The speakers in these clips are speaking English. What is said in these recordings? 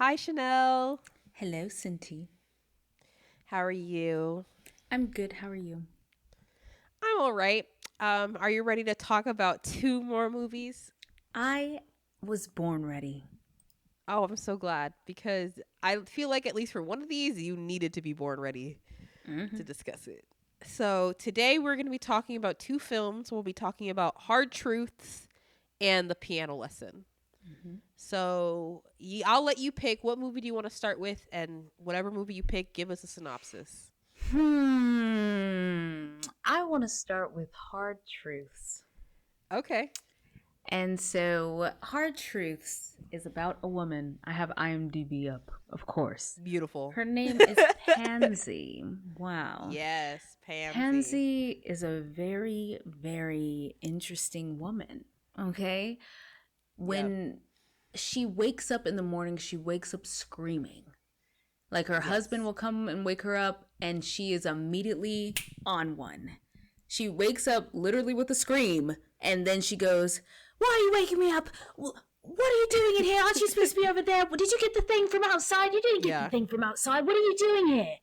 Hi, Chanel. Hello, Cinti. How are you? I'm good. How are you? I'm all right. Are you ready to talk about two more movies? I was born ready. Oh, I'm so glad because I feel like at least for one of these, you needed to be born ready to Hmm. discuss it. So today we're going to be talking about two films. We'll be talking about Hard Truths and The Piano Lesson. Hmm. So I'll let you pick what movie do you want to start with, and whatever movie you pick, give us a synopsis. I want to start with Hard Truths. Okay. And so, Hard Truths is about a woman. I have IMDb up, of course. Beautiful. Her name is Pansy. Wow. Yes, Pansy. Pansy is a very, very interesting woman. Okay? Yep. When she wakes up in the morning, she wakes up screaming. Like her husband Yes. will come and wake her up, and she is immediately on one. She wakes up literally with a scream, and then she goes, "Why are you waking me up? What are you doing in here? Aren't you supposed to be over there? Did you get the thing from outside? You didn't get the Yeah. thing from outside. What are you doing here?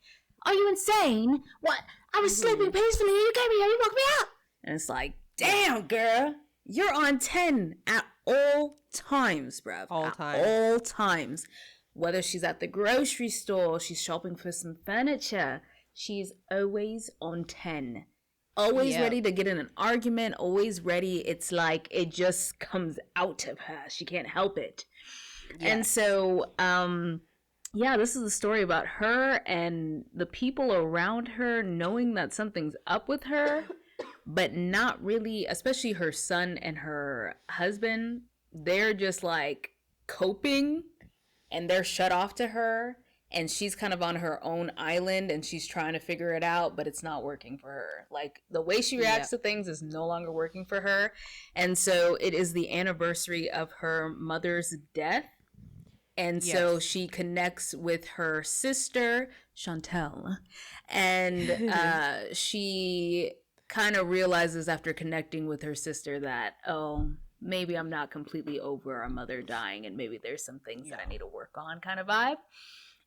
Are you insane? What? I was sleeping Mhm. peacefully, and you came here, you woke me up." And it's like, Yeah. damn, girl, you're on 10 at all times, bruv. All At times. all times. Whether she's at the grocery store, she's shopping for some furniture, she's always on 10. Always Yep. ready to get in an argument, always ready. It's like it just comes out of her. She can't help it. And Yes. so, yeah, this is a story about her and the people around her knowing that something's up with her, but not really, especially her son and her husband. They're just like coping and they're shut off to her, and she's kind of on her own island and she's trying to figure it out, but it's not working for her. Like the way she reacts Yep. to things is no longer working for her. And so it is the anniversary of her mother's death, and so Yes. she connects with her sister Chantel, and she kind of realizes after connecting with her sister that, oh, maybe I'm not completely over our mother dying, and maybe there's some things that I Yeah. need to work on, kind of vibe.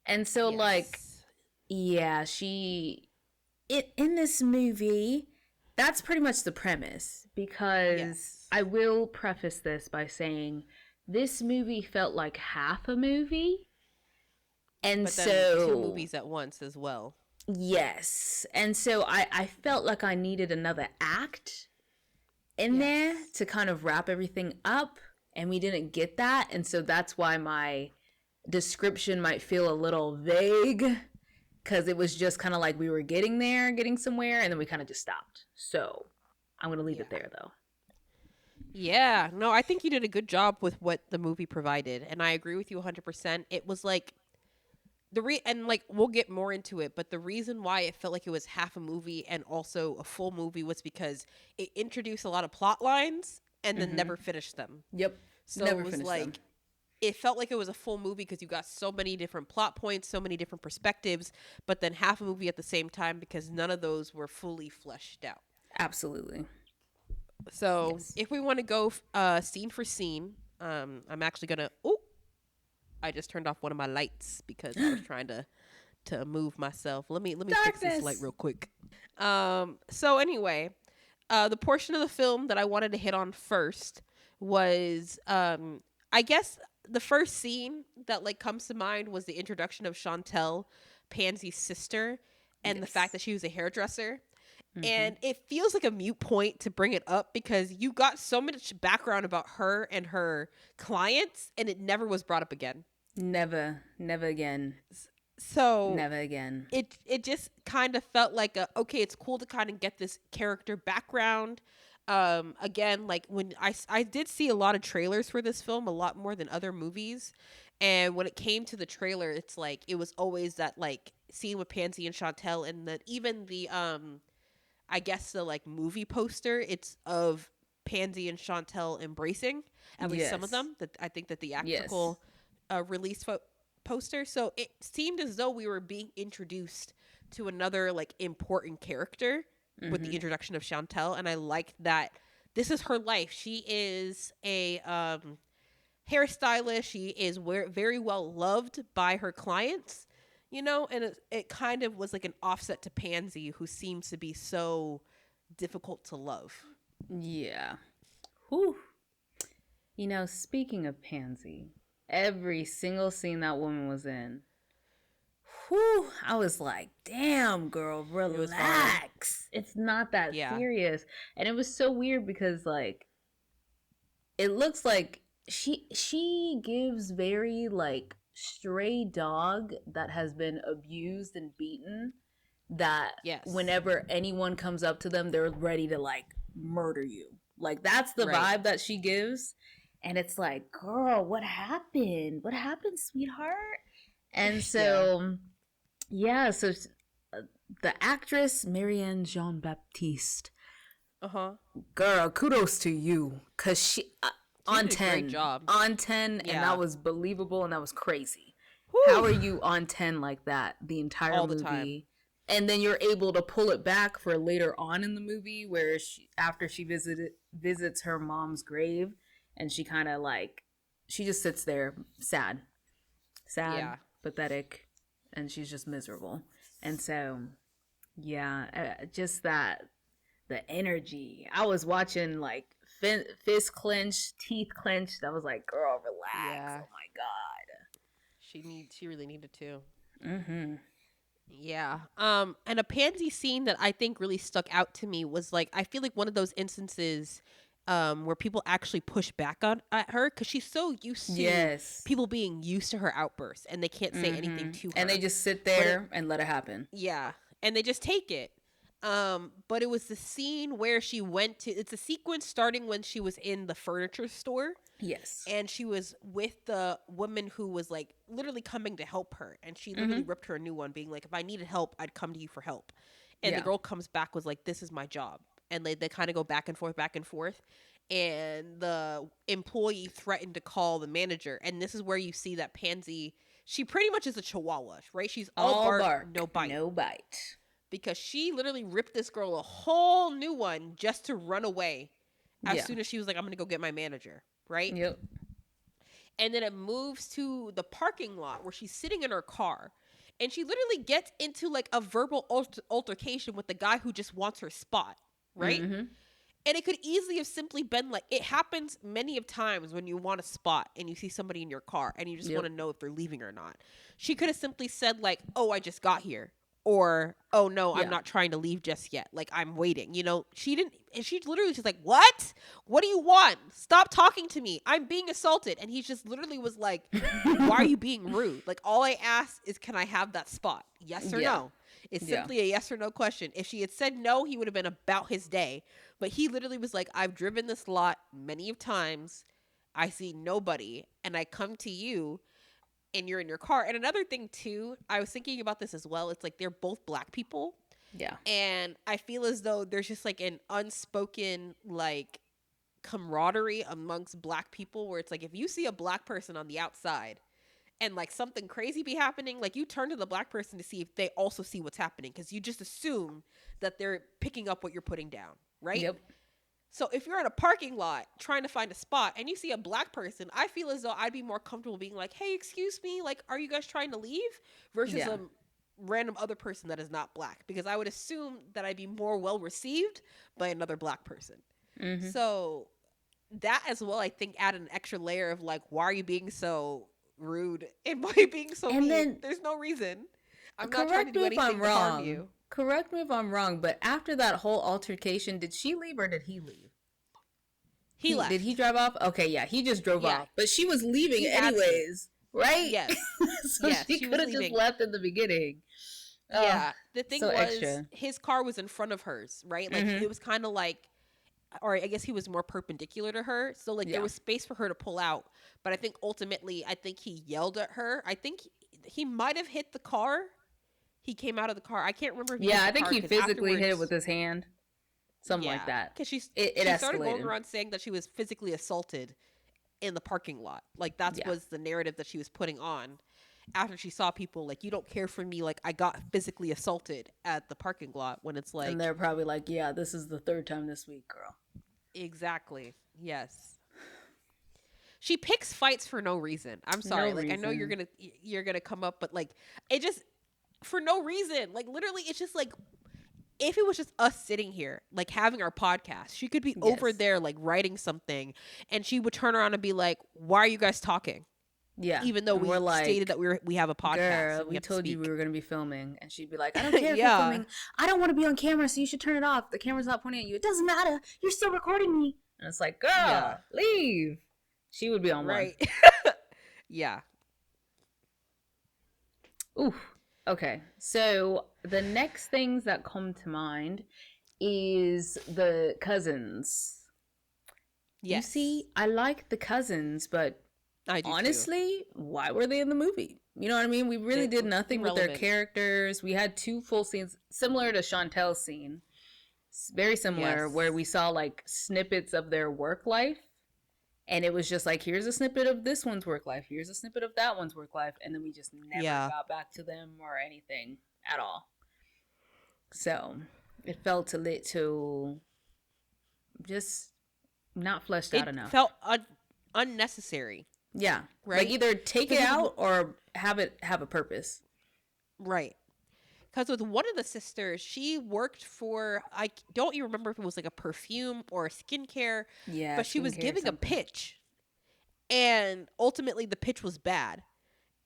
And so, like, Yes. yeah, she it in this movie, that's pretty much the premise, because Yes. I will preface this by saying this movie felt like half a movie. And But then two so, movies at once as well. yes. And so I felt like I needed another act in there Yes. to kind of wrap everything up. And we didn't get that. And so that's why my description might feel a little vague, because it was just kind of like we were getting there, getting somewhere, and then we kind of just stopped. So I'm going to leave Yeah. it there, though. Yeah. No, I think you did a good job with what the movie provided, and I agree with you 100%. It was like and like we'll get more into it, but the reason why it felt like it was half a movie and also a full movie was because it introduced a lot of plot lines and then Mm-hmm. never finished them. Yep. So it Never was finished them. like it felt like it was a full movie because you got so many different plot points, so many different perspectives, but then half a movie at the same time because none of those were fully fleshed out. Absolutely. So Yes. if we want to go scene for scene, I'm actually gonna. Oh, I just turned off one of my lights because I was trying to move myself. Let me fix this light Darkness. real quick. So anyway, the portion of the film that I wanted to hit on first was I guess the first scene that like comes to mind was the introduction of Chantel, Pansy's sister, and the fact Yes. that she was a hairdresser. Mm-hmm. And it feels like a mute point to bring it up because you got so much background about her and her clients, and it never was brought up again. Never. Never again. So Never again. it just kind of felt like okay, it's cool to kind of get this character background. Again, like when I did see a lot of trailers for this film, a lot more than other movies, and when it came to the trailer, it's like it was always that like scene with Pansy and Chantel, and that even the I guess the like movie poster, it's of Pansy and Chantel embracing, at least some of Yes. them. That I think that the Yes. actual release poster. So it seemed as though we were being introduced to another like important character with the Mm-hmm. introduction of Chantel, and I liked that this is her life. She is a hairstylist. She is very well loved by her clients, and it kind of was like an offset to Pansy, who seems to be so difficult to love. Yeah. Whew. Speaking of Pansy, every single scene that woman was in, whew, I was like, damn, girl, relax. It's not that serious. And it was so weird because, like, it looks like she gives very, like, stray dog that has been abused and beaten, that whenever anyone comes up to them, they're ready to, like, murder you. Like, that's the vibe that she gives. And it's like, girl, what happened? What happened, sweetheart? And so, so the actress, Marianne Jean-Baptiste. Girl, kudos to you. Because she, on 10. Great job. On 10, and that was believable, and that was crazy. Whew. How are you on 10 like that the entire all movie? The time. And then you're able to pull it back for later on in the movie, where after she visits her mom's grave, and she kind of, like, she just sits there sad, pathetic, and she's just miserable. And so, just that, the energy. I was watching, like, fist clench, teeth clenched. I was like, girl, relax. Oh my God. She really needed to. Mm-hmm. Yeah. And a Pansy scene that I think really stuck out to me was, like, I feel like one of those instances where people actually push back at her, because she's so used to people being used to her outbursts, and they can't say anything to her. And they just sit there and let it happen. Yeah. And they just take it. But it was the scene where she went to, it's a sequence starting when she was in the furniture store. Yes. And she was with the woman who was, like, literally coming to help her. And she literally ripped her a new one, being like, if I needed help, I'd come to you for help. And the girl comes back, was like, this is my job. And they kind of go back and forth. And the employee threatened to call the manager. And this is where you see that Pansy, she pretty much is a chihuahua, right? She's all bark, no bite. No bite. Because she literally ripped this girl a whole new one just to run away as soon as she was like, I'm going to go get my manager, right? Yep. And then it moves to the parking lot where she's sitting in her car. And she literally gets into, like, a verbal altercation with the guy who just wants her spot, right? Mm-hmm. And it could easily have simply been like, it happens many of times when you want a spot and you see somebody in your car and you just want to know if they're leaving or not. She could have simply said, like, oh, I just got here. Or, oh, no, I'm not trying to leave just yet. Like, I'm waiting. She didn't. And she literally just like, what? What do you want? Stop talking to me. I'm being assaulted. And he just literally was like, why are you being rude? Like, all I asked is, can I have that spot? Yes or no? It's simply a yes or no question. If she had said no, he would have been about his day. But he literally was like, I've driven this lot many of times. I see nobody. And I come to you. And you're in your car. And another thing, too, I was thinking about this as well. It's like they're both Black people. Yeah. And I feel as though there's just, like, an unspoken, like, camaraderie amongst Black people where it's like, if you see a Black person on the outside and, like, something crazy be happening, like, you turn to the Black person to see if they also see what's happening, because you just assume that they're picking up what you're putting down, right? Yep. So if you're in a parking lot trying to find a spot and you see a Black person, I feel as though I'd be more comfortable being like, hey, excuse me, like, are you guys trying to leave? Versus a random other person that is not Black, because I would assume that I'd be more well received by another Black person. Mm-hmm. So that as well, I think, added an extra layer of, like, why are you being so rude and why are you being so mean? Then, there's no reason. I'm not trying to do anything to harm you. Correct me if I'm wrong, but after that whole altercation, did she leave or did he leave? He left. Did he drive off? Okay, yeah, he just drove off. But she was leaving anyways, right? Yes. So she could have just left in the beginning. Yeah. The thing was, his car was in front of hers, right? Like, it was kind of like, or I guess he was more perpendicular to her. So, like, there was space for her to pull out. But I think ultimately, he yelled at her. I think he might have hit the car. He came out of the car. I can't remember. If I think he physically hit it with his hand. Something like that. Because she escalated. started going around saying that she was physically assaulted in the parking lot. Like, that was the narrative that she was putting on after she saw people, like, you don't care for me. Like, I got physically assaulted at the parking lot, when it's like. And they're probably like, yeah, this is the third time this week, girl. Exactly. Yes. she picks fights for no reason. I'm No sorry. Like, I know reason. you're gonna come up, but like, it just for no reason. Like, literally, it's just like if it was just us sitting here, like having our podcast, she could be over Yes. there, like writing something, and she would turn around and be like, "Why are you guys talking?" Yeah. Even though And we're we stated like, that we have a podcast girl, and we we have to told you we speak. were going to be filming. And she'd be like, I don't care if you're Yeah, filming. I don't want to be on camera, so you should turn it off. The camera's not pointing at you. It doesn't matter. You're still recording me. And it's like, yeah, girl, leave. She would be on one. right. Yeah, Ooh. Okay. So the next things that come to mind is the cousins. You yes, see, I like the cousins, but I do too. honestly, why were they in the movie? You know what I mean? We really They did nothing with their irrelevant. characters. We had two full scenes similar to Chantel's scene. Very similar, where Yes, we saw like snippets of their work life. And it was just like, here's a snippet of this one's work life. Here's a snippet of that one's work life. And then we just never yeah. got back to them or anything at all. So it felt a little just not fleshed out It enough. felt unnecessary, Yeah. Like right? either take it Because out or have it have a purpose. right. Because with one of the sisters, she worked for, I don't even remember if it was like a perfume or a skincare, Yeah, but she was skincare giving a something. pitch. And ultimately, the pitch was bad.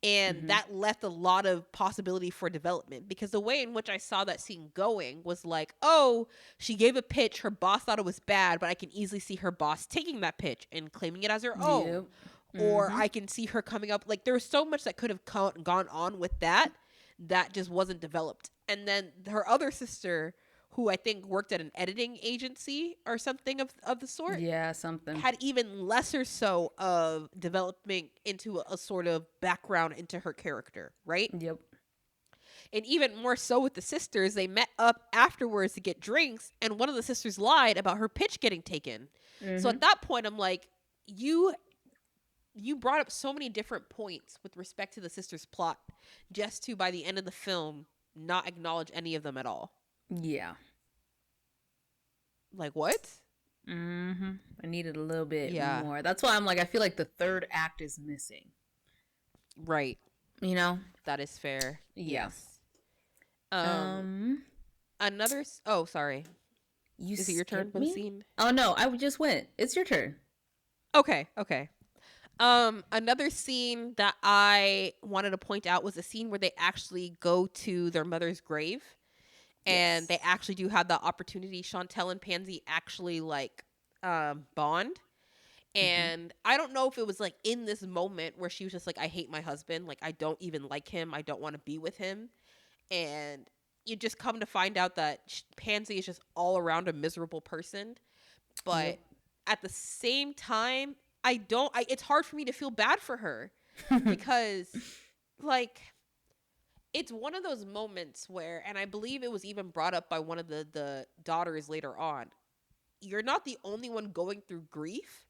And Mm-hmm. that left a lot of possibility for development because the way in which I saw that scene going was like, oh, she gave a pitch, her boss thought it was bad, but I can easily see her boss taking that pitch and claiming it as her Yep. own. Or Mm-hmm. I can see her coming up, like, there was so much that could have gone on with that that just wasn't developed. And then her other sister, who I think worked at an editing agency or something of the sort, Yeah, something. had even lesser so of developing into a sort of background into her character, right? Yep. And even more so with the sisters, they met up afterwards to get drinks, and one of the sisters lied about her pitch getting taken. So Mm-hmm. at that point, I'm like, you brought up so many different points with respect to the sisters' plot, just to by the end of the film not acknowledge any of them at all. Yeah. Like what? Mm-hmm. I needed a little bit Yeah, more. That's why I'm like, I feel like the third act is missing. right. You know? That is fair. Yeah. Yes. Um. Um, Oh, sorry. you Is it your turn skipped for the me? scene? Oh no, I just went. It's your turn. Okay, okay. Another scene that I wanted to point out was a scene where they actually go to their mother's grave, and Yes. they actually do have the opportunity. Chantel and Pansy actually like bond. Mm-hmm. And I don't know if it was like in this moment where she was just like, I hate my husband. Like, I don't even like him. I don't want to be with him. And you just come to find out that Pansy is just all around a miserable person. Yep. But at the same time, it's hard for me to feel bad for her because, like, it's one of those moments where, and I believe it was even brought up by one of the daughters later on, you're not the only one going through grief.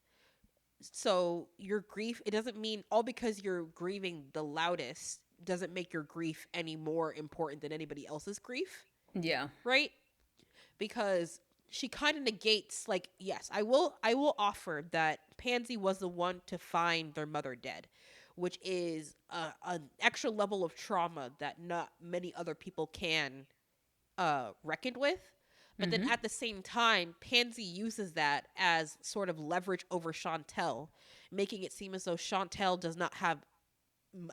So your grief, it doesn't mean all because you're grieving the loudest doesn't make your grief any more important than anybody else's grief, Yeah. right? Because she kind of negates, like, yes, I will offer that Pansy was the one to find their mother dead, which is an extra level of trauma that not many other people can reckon with. But then Mm-hmm. at the same time, Pansy uses that as sort of leverage over Chantel, making it seem as though Chantel does not have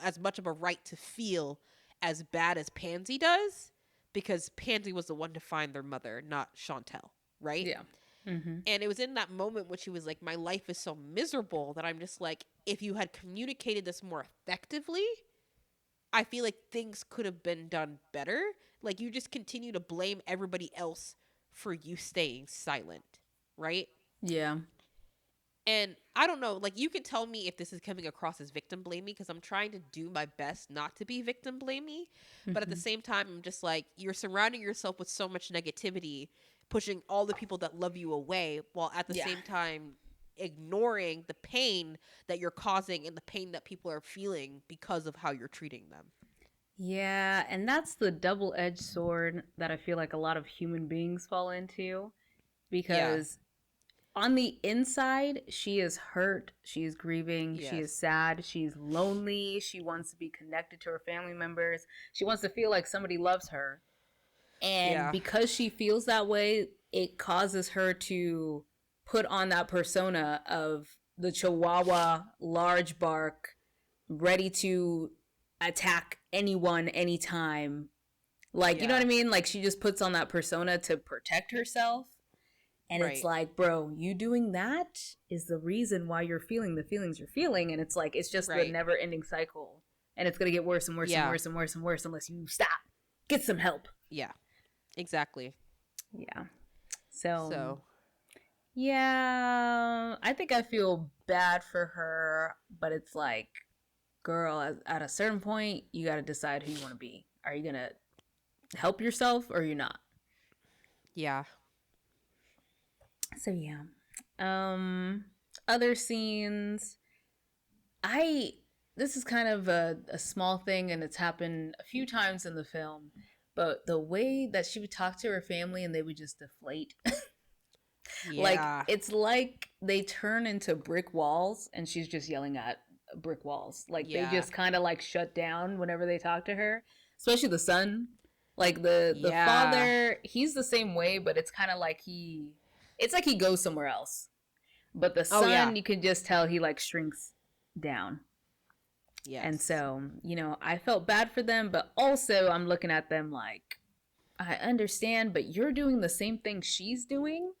as much of a right to feel as bad as Pansy does, because Pansy was the one to find their mother, not Chantel, right? Yeah. Mm-hmm. And it was in that moment when she was like, my life is so miserable that I'm just like, if you had communicated this more effectively, I feel like things could have been done better. Like, you just continue to blame everybody else for you staying silent, right? Yeah. And I don't know, like, you can tell me if this is coming across as victim blamey, because I'm trying to do my best not to be victim blamey. But at the Mm-hmm. same time, I'm just like, you're surrounding yourself with so much negativity, pushing all the people that love you away, while at the Yeah. same time ignoring the pain that you're causing and the pain that people are feeling because of how you're treating them. Yeah, and that's the double-edged sword that I feel like a lot of human beings fall into Yeah. because on the inside, she is hurt. She is grieving. She is Yes. sad. She's lonely. She wants to be connected to her family members. She wants to feel like somebody loves her. And Yeah. because she feels that way, it causes her to put on that persona of the Chihuahua, large bark, ready to attack anyone, anytime. Like, you know what I Yeah. mean? Like, she just puts on that persona to protect herself. And it's Right. like, bro, you doing that is the reason why you're feeling the feelings you're feeling. And it's like, it's just the Right. never ending cycle. And it's going to get worse and worse and Yeah. worse and worse and worse unless you stop. Get some help. Yeah. Exactly. Yeah. So, So, yeah, I think I feel bad for her, but it's like, girl, at a certain point, you got to decide who you want to be. Are you going to help yourself or you're not? yeah. So, yeah. Other scenes. I This is kind of a small thing and it's happened a few times in the film, but the way that she would talk to her family and they would just deflate. Like, Yeah. it's like they turn into brick walls and she's just yelling at brick walls. Like, they Yeah. just kind of like shut down whenever they talk to her, especially the son. Like, the Yeah. father, he's the same way, but it's kind of like it's like he goes somewhere else. But the Oh yeah. son, you can just tell he like shrinks down. And Yes. so, I felt bad for them, but also I'm looking at them like, I understand, but you're doing the same thing she's doing,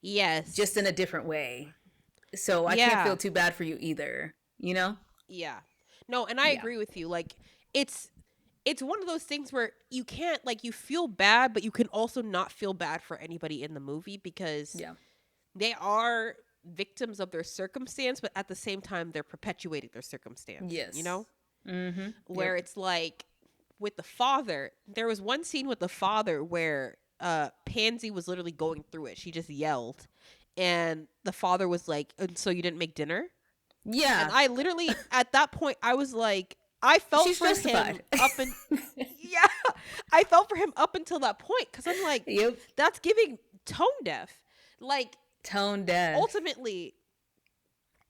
just in Yes. a different way. So I can't Yeah. feel too bad for you either, you know? Yeah. No, and I Yeah. agree with you. Like it's it's one of those things where you can't like you feel bad, but you can also not feel bad for anybody in the movie because Yeah. they are victims of their circumstance, but at the same time they're perpetuating their circumstance, you know? Yes. Mm-hmm. Where Yep. it's like with the father, there was one scene with the father where Pansy was literally going through it. She just yelled and the father was like, "And so you didn't make dinner?" And Yeah. I literally at that point I was like I felt She's for him justified. up and yeah, I felt for him up until that point cuz I'm like Yep. that's giving tone deaf. Like Tone deaf.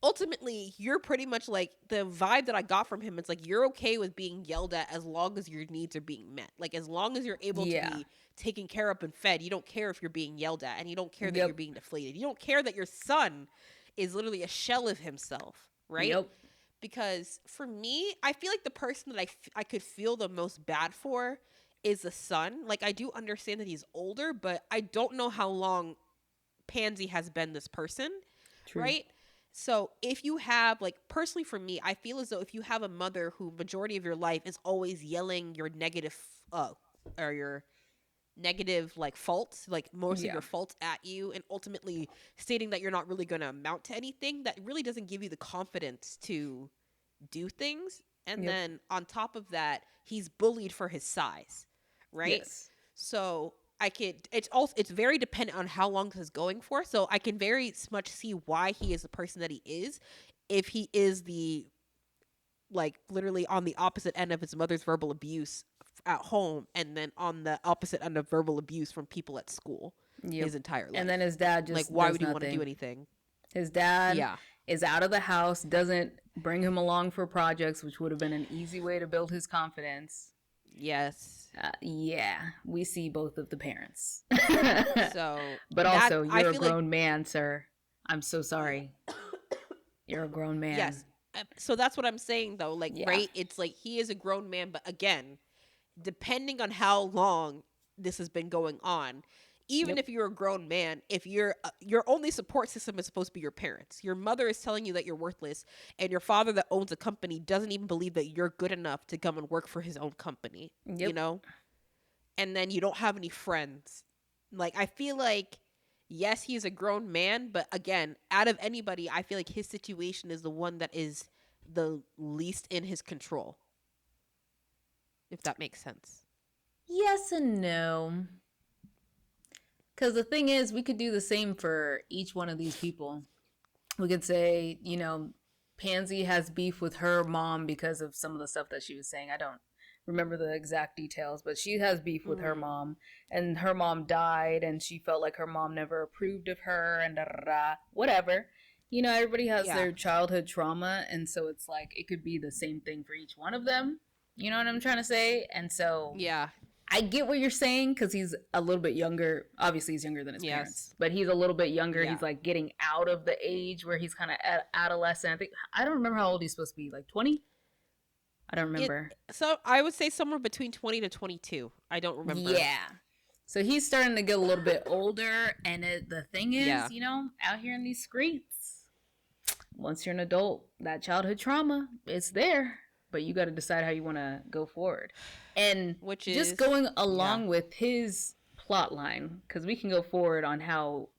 ultimately you're pretty much like the vibe that I got from him. It's like you're okay with being yelled at as long as your needs are being met. Like as long as you're able to Yeah. be taken care of and fed, you don't care if you're being yelled at, and you don't care that you're Yep. being deflated. You don't care that your son is literally a shell of himself, right? Yep. Because for me, I feel like the person that I could feel the most bad for is the son. Like I do understand that he's older, but I don't know how long Pansy has been this person, True. right? So if you have like personally for me, I feel as though if you have a mother who majority of your life is always yelling your negative or your negative like faults, like most of Yeah. your faults at you and ultimately stating that you're not really going to amount to anything, that really doesn't give you the confidence to do things. And Yep. then on top of that, he's bullied for his size, right? Yes. So I could it's also it's very dependent on how long this is going for. So I can very much see why he is the person that he is if he is the like literally on the opposite end of his mother's verbal abuse at home and then on the opposite end of verbal abuse from people at school Yep. his entire And life. then his dad Like just why does would he want to do nothing. anything? His dad Yeah. is out of the house, doesn't bring him along for projects, which would have been an easy way to build his confidence. Yes. Yeah, we see both of the parents. So But that also, I you're a feel like grown man, sir. I'm so sorry. You're a grown man. yes. So that's what I'm saying though. Like, Yeah. right? It's like he is a grown man, but again, depending on how long this has been going on, even Yep. if you're a grown man, if your only support system is supposed to be your parents. Your mother is telling you that you're worthless, and your father that owns a company doesn't even believe that you're good enough to come and work for his own company. You Yep. know? And then you don't have any friends. Like I feel like yes, he's a grown man, but again, out of anybody, I feel like his situation is the one that is the least in his control. If that makes sense. Yes and no. Because the thing is, we could do the same for each one of these people. We could say, Pansy has beef with her mom because of some of the stuff that she was saying. I don't remember the exact details, but she has beef with her Mm. mom, and her mom died, and she felt like her mom never approved of her, and da, da, da, whatever. You know, everybody has Yeah. their childhood trauma, and so it's like it could be the same thing for each one of them. You know what I'm trying to say? And so Yeah. I get what you're saying because he's a little bit younger. Obviously, he's younger than his Yes. parents, but he's a little bit younger. Yeah. He's like getting out of the age where he's kind of adolescent. I don't remember how old he's supposed to be. Like 20? I don't It remember. so I would say somewhere between 20 to 22. I don't remember. Yeah. So he's starting to get a little bit older, and the thing Yeah. is, you know, out here in these streets, once you're an adult, that childhood trauma, it's there, but you got to decide how you want to go forward. And Which just is going yeah. along with his plot line, because we can go forward on how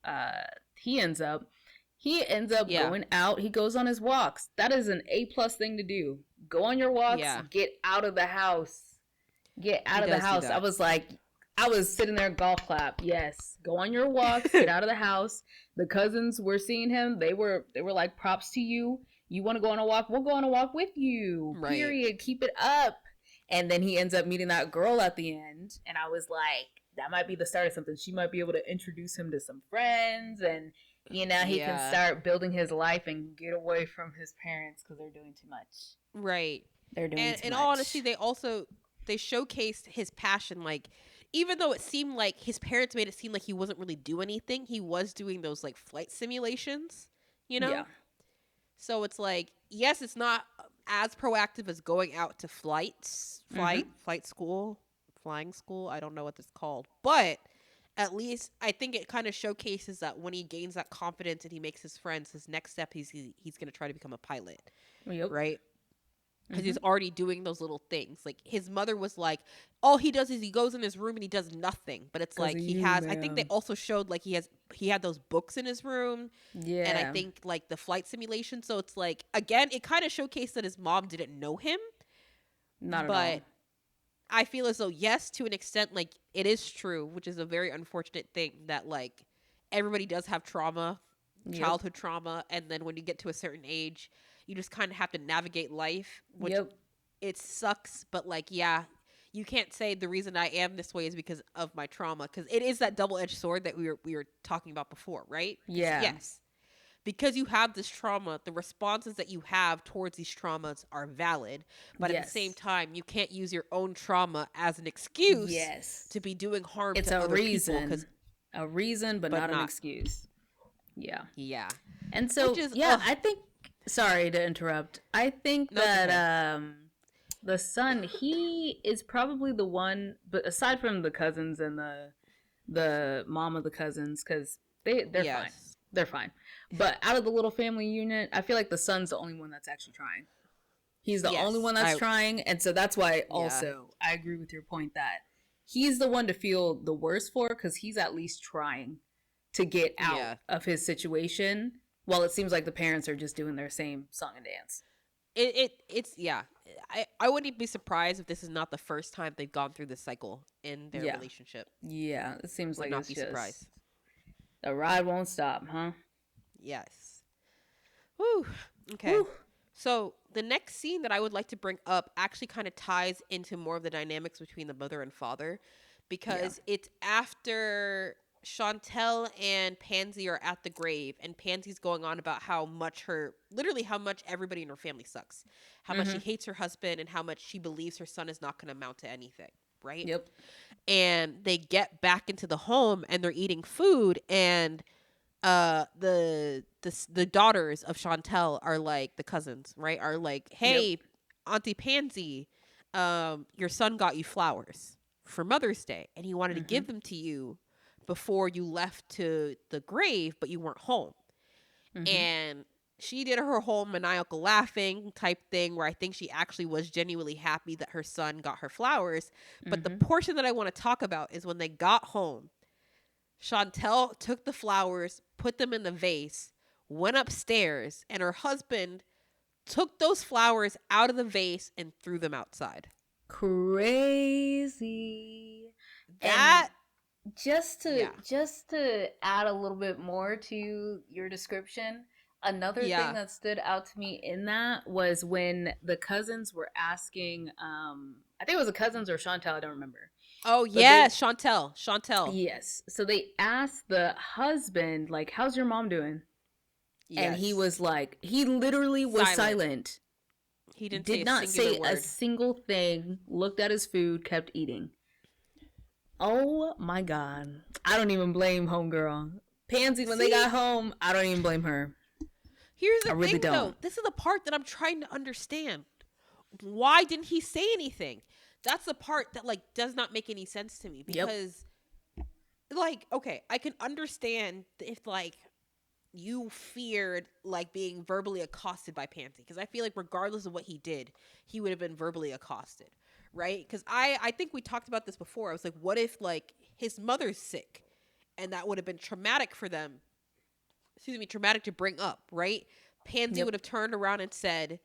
he ends up. He ends up Yeah. going out. He goes on his walks. That is an A+ thing to do. Go on your walks. Yeah. Get out of the house. Get out He of the does do house. that. I was like, I was sitting there golf clap. Yes, go on your walks. Get out of the house. The cousins were seeing him. They were like, props to you. You want to go on a walk? We'll go on a walk with you. Right. Period. Keep it up. And then he ends up meeting that girl at the end, and I was like, that might be the start of something. She might be able to introduce him to some friends, and you know, he can start building his life and get away from his parents because they're doing too much. Right. They're doing And too in much. all honesty, they showcased his passion. Like, even though it seemed like his parents made it seem like he wasn't really doing anything, he was doing those like flight simulations, you know? Yeah. So it's like, yes, it's not as proactive as going out to flying school. I don't know what it's called, but at least I think it kind of showcases that when he gains that confidence and he makes his friends, his next step he's going to try to become a pilot, Yep. right? Because he's already doing those little things. Like, his mother was like, all he does is he goes in his room and he does nothing. But it's like he has. I think they also showed like he had those books in his room. Yeah. And I think like the flight simulation. So it's like, again, it kind of showcased that his mom didn't know him. Not at but all. I feel as though, yes, to an extent, like, it is true, which is a very unfortunate thing that like everybody does have trauma, childhood trauma, and then when you get to a certain age, you just kind of have to navigate life, which it sucks, but like, yeah, you can't say the reason I am this way is because of my trauma, because it is that double-edged sword that we were talking about before, right? Yeah. Yes. Because you have this trauma, the responses that you have towards these traumas are valid, but at the same time, you can't use your own trauma as an excuse to be doing harm to other people. It's a reason, but not an excuse. Yeah. Yeah. And so, I think, sorry to interrupt, I think that the son, he is probably the one, but aside from the cousins and the mom of the cousins, because they're fine. They're fine. But out of the little family unit, I feel like the son's the only one that's actually trying. He's the only one that's trying. And so that's why also I agree with your point that he's the one to feel the worst for, because he's at least trying to get out of his situation, while it seems like the parents are just doing their same song and dance. It's I wouldn't be surprised if this is not the first time they've gone through this cycle in their relationship. Yeah, it seems like not be surprised. The ride won't stop, huh? Yes. Whew. Okay. Whew. So the next scene that I would like to bring up actually kind of ties into more of the dynamics between the mother and father, because it's after Chantel and Pansy are at the grave, and Pansy's going on about how much everybody in her family sucks, how much she hates her husband, and how much she believes her son is not going to amount to anything, right? Yep. And they get back into the home and they're eating food, and the daughters of Chantel are like, the cousins, right, are like, hey, Auntie Pansy, your son got you flowers for Mother's Day, and he wanted to give them to you before you left to the grave, but you weren't home. And she did her whole maniacal laughing type thing, where I think she actually was genuinely happy that her son got her flowers. But the portion that I want to talk about is when they got home, Chantel took the flowers, put them in the vase, went upstairs, and her husband took those flowers out of the vase and threw them outside. Crazy. That... Just to add a little bit more to your description, another thing that stood out to me in that was when the cousins were asking I think it was the cousins or Chantal, I don't remember. Oh But they, yes, Chantel. yes. So they asked the husband, like, how's your mom doing? And he Yes. was like, he literally was Silent. silent. He didn't say Did a not singular say a word. single thing, looked at his food, kept eating. Oh my God. I don't even blame homegirl. Pansy, when they See, got home, I don't even blame her. here's I the really thing don't. though. This is the part that I'm trying to understand. Why didn't he say anything? That's the part that like does not make any sense to me Yep. because like okay, I can understand if like you feared like being verbally accosted by Pansy because I feel like regardless of what he did, he would have been verbally accosted, right? Because I think we talked about this before. I was like, what if like his mother's sick, and that would have been traumatic for them. Excuse me, traumatic to bring up, right? Pansy Yep. would have turned around and said,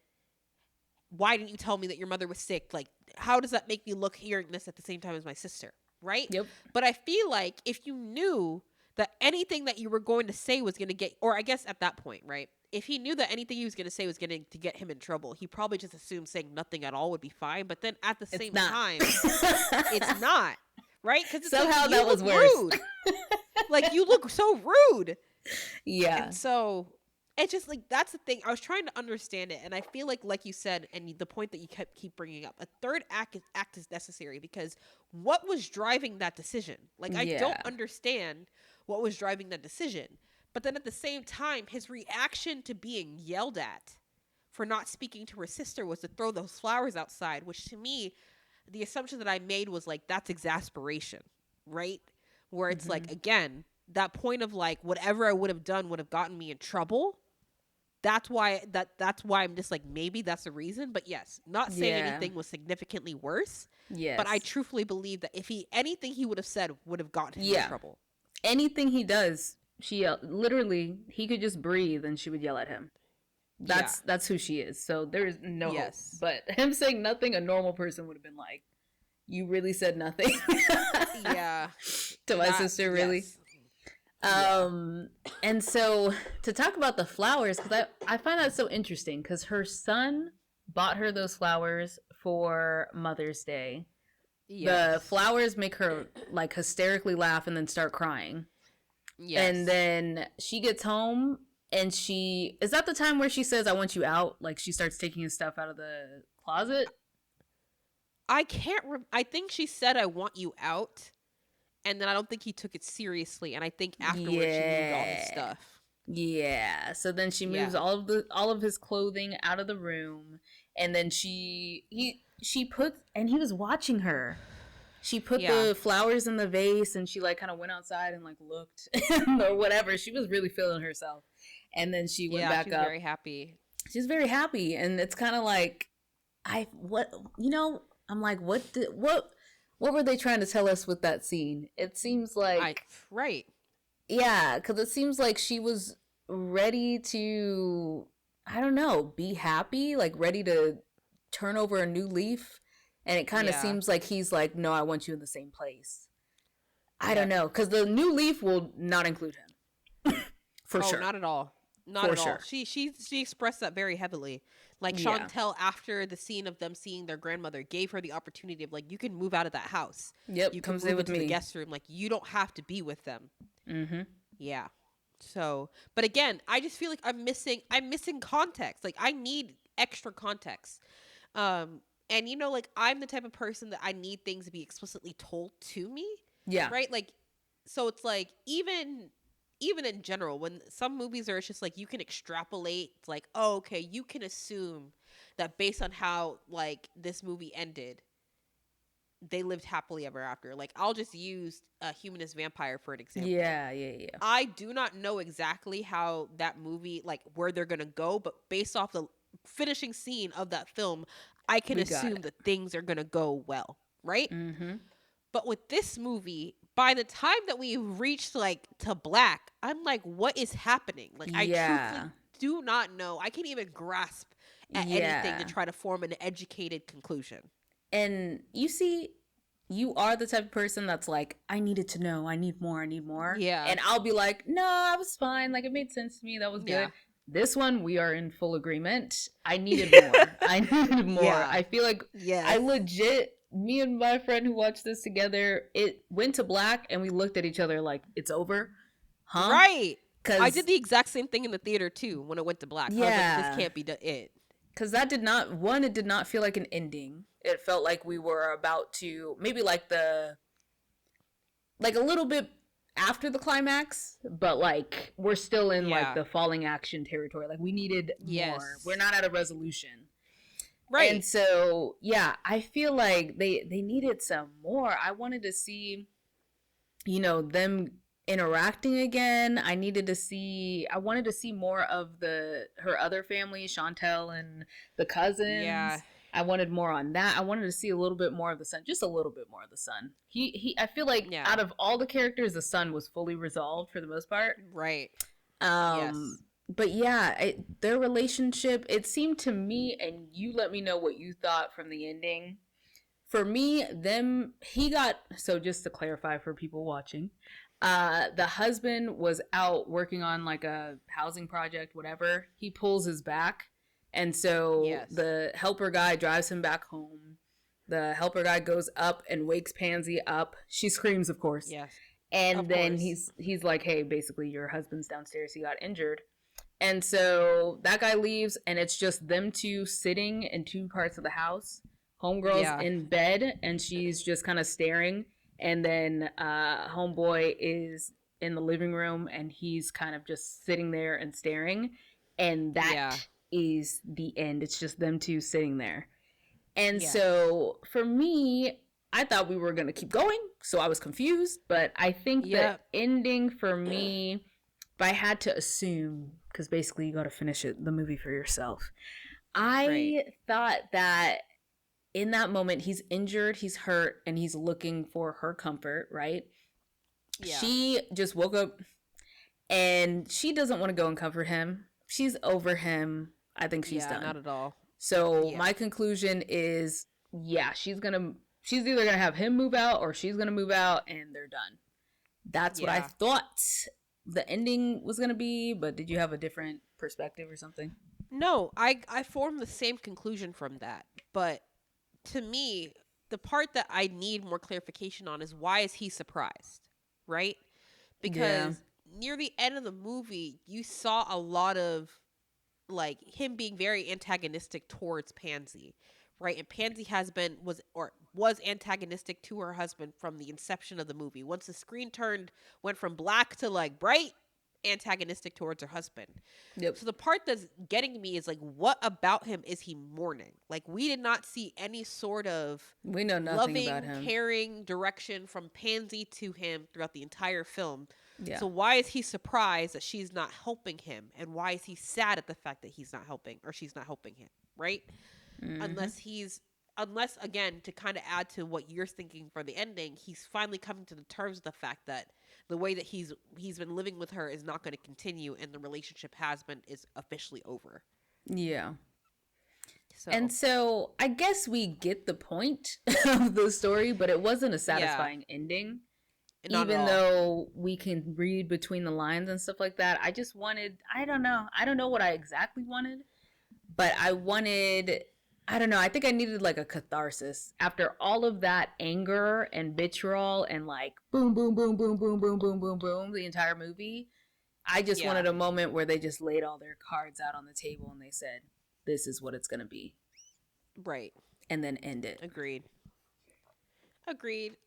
"Why didn't you tell me that your mother was sick? Like, how does that make me look hearing this at the same time as my sister?" Right? Yep. But I feel like if you knew that anything that you were going to say was going to get, or I guess at that point, right? If he knew that anything he was going to say was going to get him in trouble, he probably just assumed saying nothing at all would be fine. But then at the It's same not. time, it's not, right? Because it's Somehow like, that you was look worse. rude. Like, you look so rude. Yeah. And so it's just like that's the thing. I was trying to understand it, and I feel like you said, and the point that you keep bringing up, a third act is necessary because what was driving that decision? Like I don't Yeah. understand what was driving that decision. But then at the same time, his reaction to being yelled at for not speaking to her sister was to throw those flowers outside, which to me, the assumption that I made was like that's exasperation, right? Where it's Mm-hmm. like again, that point of like whatever I would have done would have gotten me in trouble. That's why I'm just like maybe that's the reason. But yes, not saying Yeah. anything was significantly worse. But I Yes. truthfully believe that if he anything he would have said would have gotten him in Yeah. trouble. Anything he does, literally, he could just breathe and she would yell at him. That's who she is. So there's no hope. Yes. But him saying nothing, a normal person would have been like, "You really said nothing." Yeah. To my sister, really. Yes. Yeah. And so to talk about the flowers, because I find that so interesting because her son bought her those flowers for Mother's Day. Yes. The flowers make her like hysterically laugh and then start crying. Yes. And then she gets home and is that the time where she says, "I want you out"? Like she starts taking his stuff out of the closet. I can't. I think she said, "I want you out," and then I don't think he took it seriously. And I think afterwards she moved all his stuff. Yeah. So then she moves all of his clothing out of the room, and then she put, and he was watching her. She put the flowers in the vase, and she like kind of went outside and like looked or whatever. She was really feeling herself, and then she went back up. Very happy. She's very happy, and it's kind of like I'm like, what were they trying to tell us with that scene? It seems like right. Yeah, because it seems like she was ready to, I don't know, be happy, like ready to turn over a new leaf. And it kind of seems like he's like, "No, I want you in the same place." I don't know, because the new leaf will not include him. For sure. Not at all. Not For at sure. all. She expressed that very heavily. Like Chantel, after the scene of them seeing their grandmother, gave her the opportunity of like, you can move out of that house. Yep, you can move into the guest room. Like you don't have to be with them. Mm-hmm. Yeah. So, but again, I just feel like I'm missing context. Like I need extra context. And you know, like I'm the type of person that I need things to be explicitly told to me. Yeah. Right. Like, so it's like even in general, when some movies are, it's just like you can extrapolate. It's like, oh, okay, you can assume that based on how like this movie ended, they lived happily ever after. Like I'll just use a Humanist Vampire for an example. Yeah. I do not know exactly how that movie, like where they're gonna go, but based off the finishing scene of that film, I can assume that things are gonna go well, right? Mm-hmm. But with this movie, by the time that we reached like to black, I'm like, what is happening? Like I truthfully do not know. I can't even grasp at anything to try to form an educated conclusion. And you see, you are the type of person that's like, "I needed to know. I need more. Yeah. And I'll be like, "No, I was fine. Like it made sense to me. That was good." Yeah. This one, we are in full agreement. I needed more. I needed more. Yeah. I feel like I legit me and my friend who watched this together, it went to black and we looked at each other like, it's over? Huh? Right. I Because, did the exact same thing in the theater too when it went to black. I was like, this can't be it. Because that did not, one, it did not feel like an ending. It felt like we were about to, maybe like like a little bit after the climax, but like we're still in like the falling action territory. Like we needed more. We're not at a resolution. Right. And so, yeah, I feel like they needed some more. I wanted to see, you know, them interacting again. I wanted to see more of her other family, Chantel and the cousins. Yeah. I wanted more on that. I wanted to see a little bit more of the son, just a little bit more of the son. I feel like out of all the characters, the son was fully resolved for the most part. Right. Yes. But yeah, their relationship, it seemed to me, and you let me know what you thought from the ending. For me, so just to clarify for people watching, the husband was out working on like a housing project, whatever. He pulls his back. And so the helper guy drives him back home. The helper guy goes up and wakes Pansy up. She screams, of course. Yes. And then he's like, hey, basically your husband's downstairs. He got injured. And so that guy leaves and it's just them two sitting in two parts of the house. Homegirl's in bed and she's just kind of staring. And then homeboy is in the living room and he's kind of just sitting there and staring. And that is the end. It's just them two sitting there. And so for me, I thought we were going to keep going. So I was confused. But I think the ending for me, if I had to assume, because basically you got to finish the movie for yourself. I thought that in that moment, he's injured, he's hurt, and he's looking for her comfort, right? Yeah. She just woke up and she doesn't want to go and comfort him. She's over him. I think she's done. Not at all. So my conclusion is, she's either gonna have him move out or she's gonna move out and they're done. That's what I thought the ending was gonna be, but did you have a different perspective or something? No, I formed the same conclusion from that. But to me, the part that I need more clarification on is why is he surprised, right? Because near the end of the movie, you saw a lot of like him being very antagonistic towards Pansy, right? And Pansy was antagonistic to her husband from the inception of the movie. Once the screen went from black to like bright, antagonistic towards her husband. Yep. So the part that's getting me is like, what about him is he mourning? Like we did not see any sort of loving, about him, caring direction from Pansy to him throughout the entire film. Yeah. So why is he surprised that she's not helping him? And why is he sad at the fact that he's not helping or she's not helping him? Right? Mm-hmm. Unless again, to kind of add to what you're thinking for the ending, he's finally coming to the terms with the fact that the way that he's been living with her is not going to continue and the relationship is officially over. Yeah. So I guess we get the point of the story, but it wasn't a satisfying ending. Not even though we can read between the lines and stuff like that. I just wanted, I don't know what I exactly wanted, but I think I needed like a catharsis after all of that anger and vitriol and like boom, boom, boom, boom, boom, boom, boom, boom, boom, the entire movie. I just wanted a moment where they just laid all their cards out on the table and they said, this is what it's going to be. Right. And then end it. Agreed.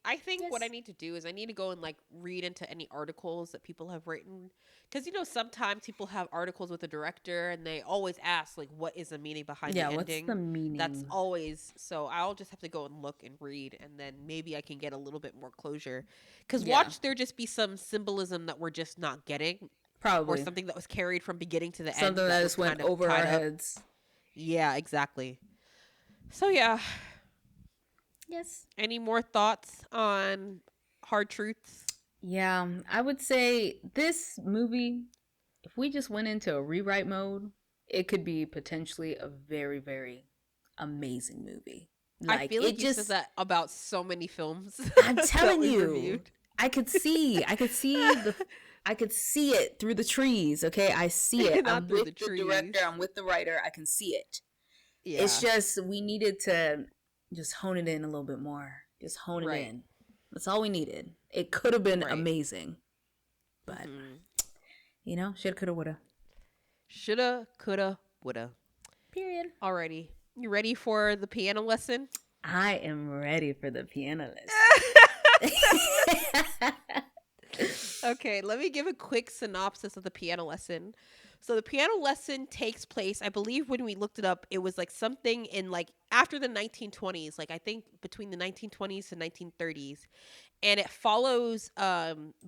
I think what I need to do is I need to go and like read into any articles that people have written. Because, sometimes people have articles with the director and they always ask like, what is the meaning behind the ending? Yeah, what's the meaning? That's always, so I'll just have to go and look and read and then maybe I can get a little bit more closure. Because watch there just be some symbolism that we're just not getting. Probably. Or something that was carried from beginning to the end. Something that just went over our heads. Yeah, exactly. So yeah. Yes. Any more thoughts on Hard Truths? Yeah, I would say this movie, if we just went into a rewrite mode, it could be potentially a very, very amazing movie. I feel like you said that about so many films. I'm telling you, I could see it through the trees. Okay, I see it. I'm with the director. I'm with the writer. I can see it. Yeah. It's just we needed to Just hone it in a little bit more. Just hone it Right. in. That's all we needed. It could have been Right. amazing. But, you know, shoulda, coulda, woulda. Shoulda, coulda, woulda. Period. Alrighty. You ready for the piano lesson? I am ready for the piano lesson. Okay, let me give a quick synopsis of the piano lesson. So the piano lesson takes place, I believe when we looked it up, it was like something in like after the 1920s, like I think between the 1920s and 1930s. And it follows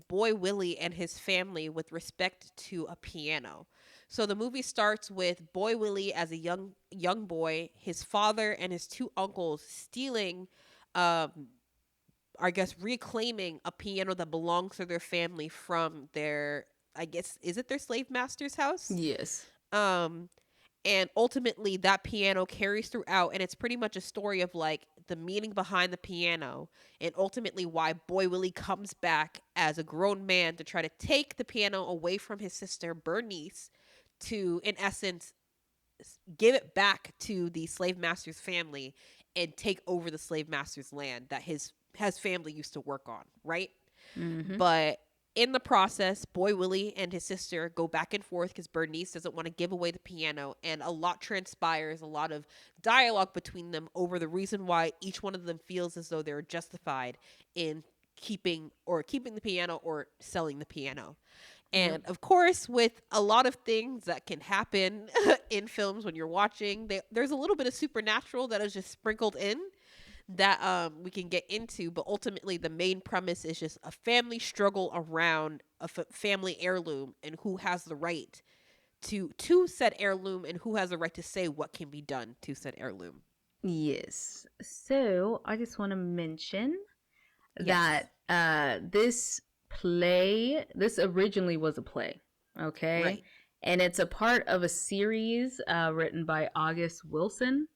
Boy Willie and his family with respect to a piano. So the movie starts with Boy Willie as a young boy, his father and his two uncles stealing I guess reclaiming a piano that belongs to their family from their, I guess, is it their slave master's house? Yes. And ultimately that piano carries throughout, and it's pretty much a story of like the meaning behind the piano and ultimately why Boy Willie comes back as a grown man to try to take the piano away from his sister Bernice to, in essence, give it back to the slave master's family and take over the slave master's land that his family used to work on, right? Mm-hmm. But in the process, Boy Willie and his sister go back and forth because Bernice doesn't want to give away the piano, and a lot transpires, a lot of dialogue between them over the reason why each one of them feels as though they're justified in keeping the piano or selling the piano. And of course, with a lot of things that can happen in films when you're watching, there's a little bit of supernatural that is just sprinkled in that we can get into, but ultimately the main premise is just a family struggle around a family heirloom and who has the right to said heirloom and who has the right to say what can be done to said heirloom. Yes. So I just want to mention Yes. that this originally was a play, okay? Right. And it's a part of a series written by August Wilson.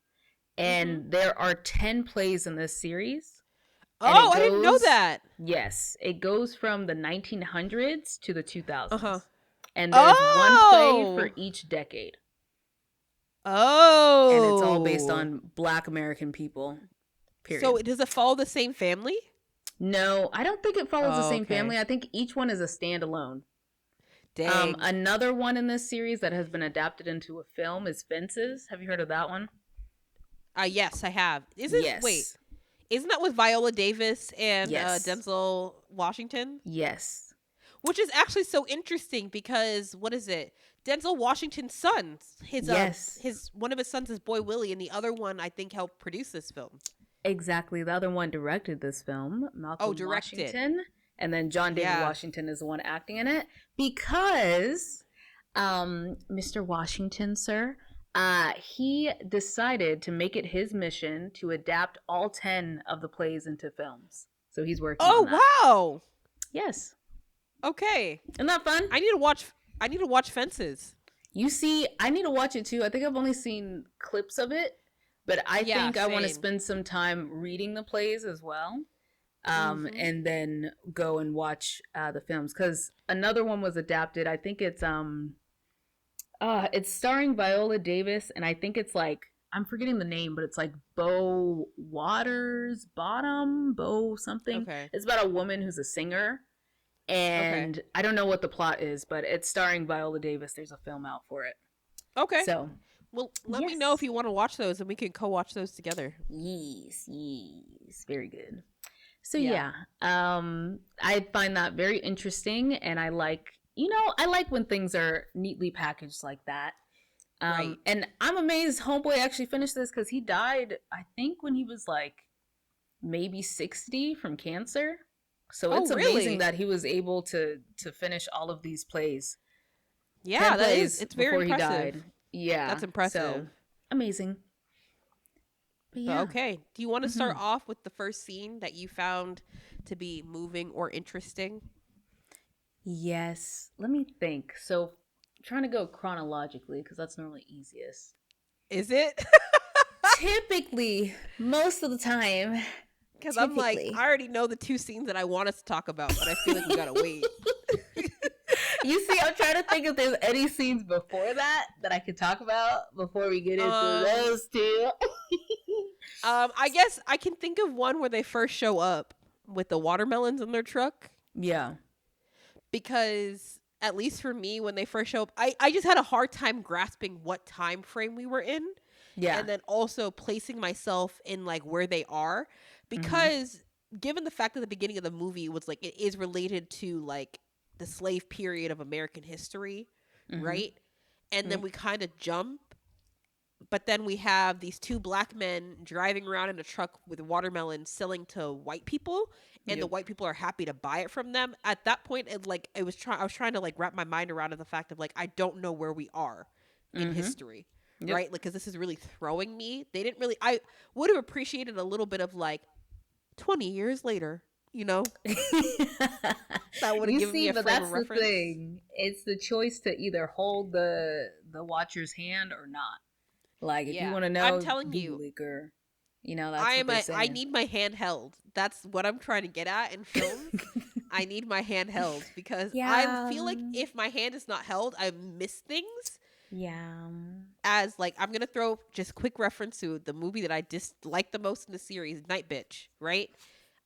And there are 10 plays in this series. Oh, I didn't know that. Yes. It goes from the 1900s to the 2000s. Uh-huh. And there's one play for each decade. Oh. And it's all based on Black American people. Period. So does it follow the same family? No, I don't think it follows the same family. I think each one is a standalone. Dang. Another one in this series that has been adapted into a film is Fences. Have you heard of that one? Yes, I have. Isn't that with Viola Davis and Denzel Washington? Yes. Which is actually so interesting because what is it? Denzel Washington's son, his one of his sons is Boy Willie, and the other one I think helped produce this film. Exactly. The other one directed this film, Malcolm Washington, and then John David Washington is the one acting in it because Mr. Washington, sir, he decided to make it his mission to adapt all 10 of the plays into films. So he's working on that. Oh, wow. Yes. Okay. Isn't that fun? I need to watch Fences. You see, I need to watch it too. I think I've only seen clips of it, but I think I want to spend some time reading the plays as well. And then go and watch the films, because another one was adapted. I think it's starring Viola Davis, and I think it's like, I'm forgetting the name, but it's like Bo something. Okay. It's about a woman who's a singer, and I don't know what the plot is, but it's starring Viola Davis. There's a film out for it. Okay. So, well, let me know if you want to watch those, and we can co-watch those together. Yes, very good. So I find that very interesting, and I like when things are neatly packaged like that. Right. And I'm amazed Homeboy actually finished this, because he died, I think, when he was like maybe 60 from cancer. So it's amazing that he was able to finish all of these plays. Yeah, it's very impressive. He died. Yeah, that's impressive. So, amazing. But yeah. Okay. Do you want to start off with the first scene that you found to be moving or interesting? Yes. Let me think. So, I'm trying to go chronologically, because that's normally easiest. Is it? Typically, most of the time. Because I'm like, I already know the two scenes that I want us to talk about, but I feel like we gotta wait. You see, I'm trying to think if there's any scenes before that I could talk about before we get into those two. I guess I can think of one where they first show up with the watermelons in their truck, Yeah. because at least for me, when they first show up, I just had a hard time grasping what time frame we were in, Yeah. and then also placing myself in like where they are, Mm-hmm. because given the fact that the beginning of the movie was like it is related to like the slave period of American history, Mm-hmm. right? And then Yep. we kind of jump, but then we have these two black men driving around in a truck with watermelons selling to white people, and the Yep. white people are happy to buy it from them. At that point, I was trying to like wrap my mind around the fact of like I don't know where we are in Mm-hmm. history, Yep. right? Like, because this is really throwing me. They didn't really. I would have appreciated a little bit of like 20 years later, you know. That would have You given me see, a but frame of that's the reference. thing. It's the choice to either hold the watcher's hand or not. Like, if you Yeah, want to I'm know, telling you, Google it, girl. That's what they're I saying. need my hand held. That's what I'm trying to get at in films. I need my hand held because I Yeah. feel like if my hand is not held, I miss things. Yeah. As like I'm gonna throw just quick reference to the movie that I disliked the most in the series, Nightbitch, right?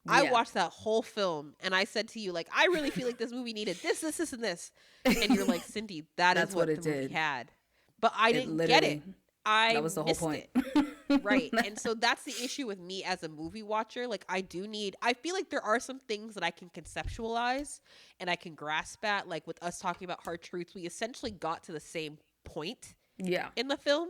I Yeah. watched that whole film and I said to you, like, I really feel like this movie needed this, and this. And you're like, Cindy, that is That's what what it the movie did. had. But I It didn't get literally, it. I that was the whole missed point. it. Right. And so that's the issue with me as a movie watcher. Like, I feel like there are some things that I can conceptualize and I can grasp at. Like, with us talking about hard truths, we essentially got to the same point Yeah. in the film.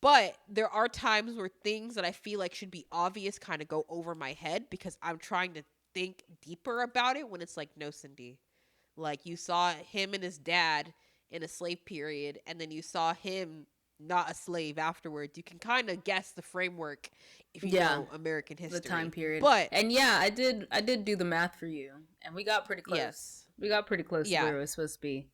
But there are times where things that I feel like should be obvious kind of go over my head because I'm trying to think deeper about it when it's like, no, Cindy. Like, you saw him and his dad in a slave period, and then you saw him not a slave afterwards. You can kind of guess the framework if you Yeah. know American The time history. period. But And yeah, I did do the math for you. And we got pretty close. yes. We got pretty close to Yeah. where it was supposed to be.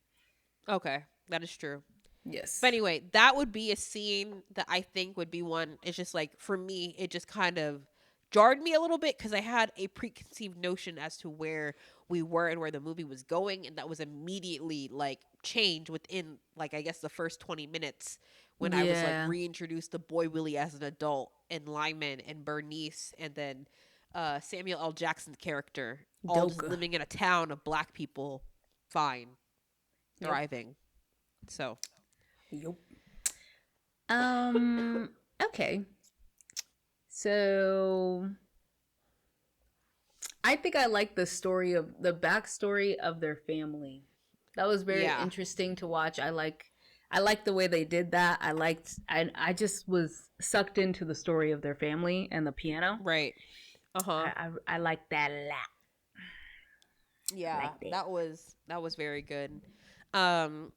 Okay. That is true. Yes. But anyway, that would be a scene that I think would be one. It's just like, for me, it just kind of jarred me a little bit because I had a preconceived notion as to where we were and where the movie was going. And that was immediately like changed within, like, I guess the first 20 minutes when I was like Yeah. reintroduced to Boy Willie as an adult, and Lyman and Bernice, and then Samuel L. Jackson's character, all just Doka. living in a town of black people, fine, Yep. thriving. So. Yep. Um. Okay. So I think I like the backstory of their family. That was very Yeah. interesting to watch. I like the way they did that. I just was sucked into the story of their family and the piano. Right. Uh-huh. I like that a lot. Yeah, Like that. that was very good. Um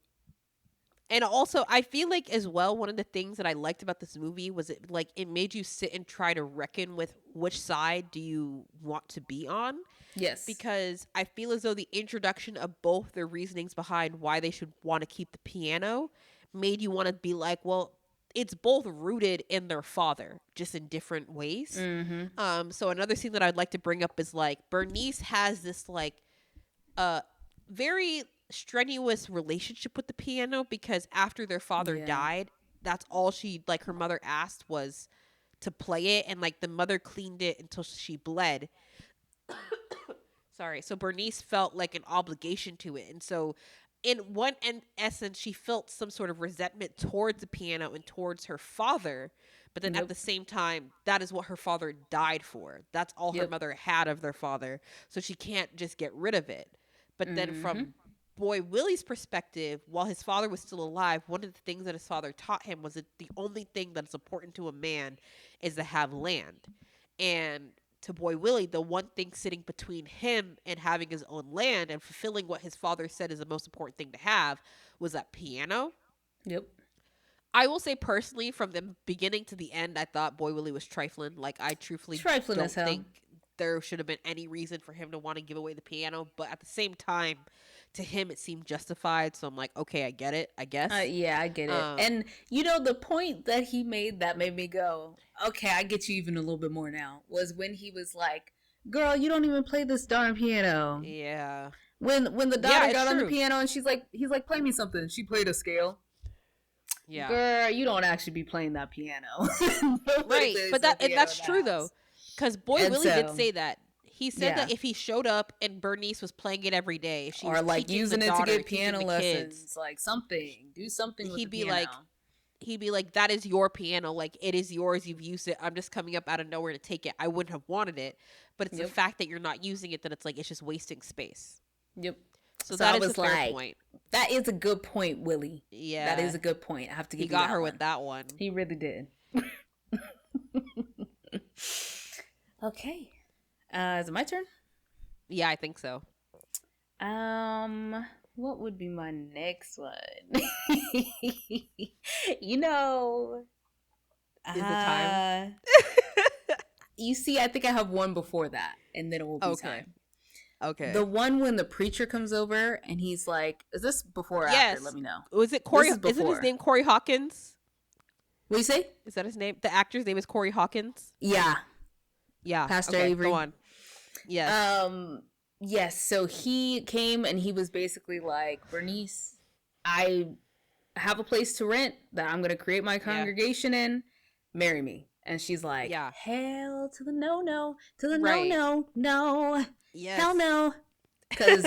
and also I feel like as well one of the things that I liked about this movie was it made you sit and try to reckon with which side do you want to be on, Yes. because I feel as though the introduction of both their reasonings behind why they should want to keep the piano made you want to be like, well, it's both rooted in their father, just in different ways. Mm-hmm. So another thing that I'd like to bring up is like Bernice has this like very strenuous relationship with the piano, because after their father Yeah. died, that's all she, like, her mother asked was to play it, and like the mother cleaned it until she bled. Sorry. So Bernice felt like an obligation to it, and so in essence she felt some sort of resentment towards the piano and towards her father, but then at Yep. the same time that is what her father died for. That's all her Yep. mother had of their father, so she can't just get rid of it. But then Mm-hmm. from Boy Willie's perspective, while his father was still alive, one of the things that his father taught him was that the only thing that's important to a man is to have land. And to Boy Willie, the one thing sitting between him and having his own land and fulfilling what his father said is the most important thing to have was that piano. Yep. I will say personally, from the beginning to the end, I thought Boy Willie was trifling. Like, I truthfully Trifling don't as hell. think there should have been any reason for him to want to give away the piano. But at the same time, to him, it seemed justified. So I'm like, okay, I get it, I guess. Yeah, I get it. And the point that he made that made me go, okay, I get you even a little bit more now, was when he was like, girl, you don't even play this darn piano. Yeah. When the Yeah, daughter it's got on the true. piano and he's like, play me something. She played a scale. Yeah. Girl, you don't actually be playing that piano. Right. But that's true though. Because Boy Willie did say that. He said that if he showed up and Bernice was playing it every day, if she was like teaching using the it daughter, to get piano lessons, kids, like something, do something with he'd the be piano. he'd be like, that is your piano. Like, it is yours. You've used it. I'm just coming up out of nowhere to take it. I wouldn't have wanted it. But it's the fact that you're not using it that it's like, it's just wasting space. Yep. So that is a fair point. That is a good point, Willie. Yeah. That is a good point. I have to give you that He got her with that one. He really did. Okay. Is it my turn? Yeah, I think so. What would be my next one? You know, is it time? You see, I think I have one before that, and then it will be time. Okay. The one when the preacher comes over and he's like, "Is this before or after? Let me know." Was it Corey? Isn't his name Corey Hawkins? What do you say? Is that his name? The actor's name is Corey Hawkins. Yeah. Yeah. Pastor Avery. Go on. Yes. Yes. So he came and he was basically like, Bernice, I have a place to rent that I'm going to create my congregation in. Marry me. And she's like, hell to the no, to the no. Yes. Hell no. Because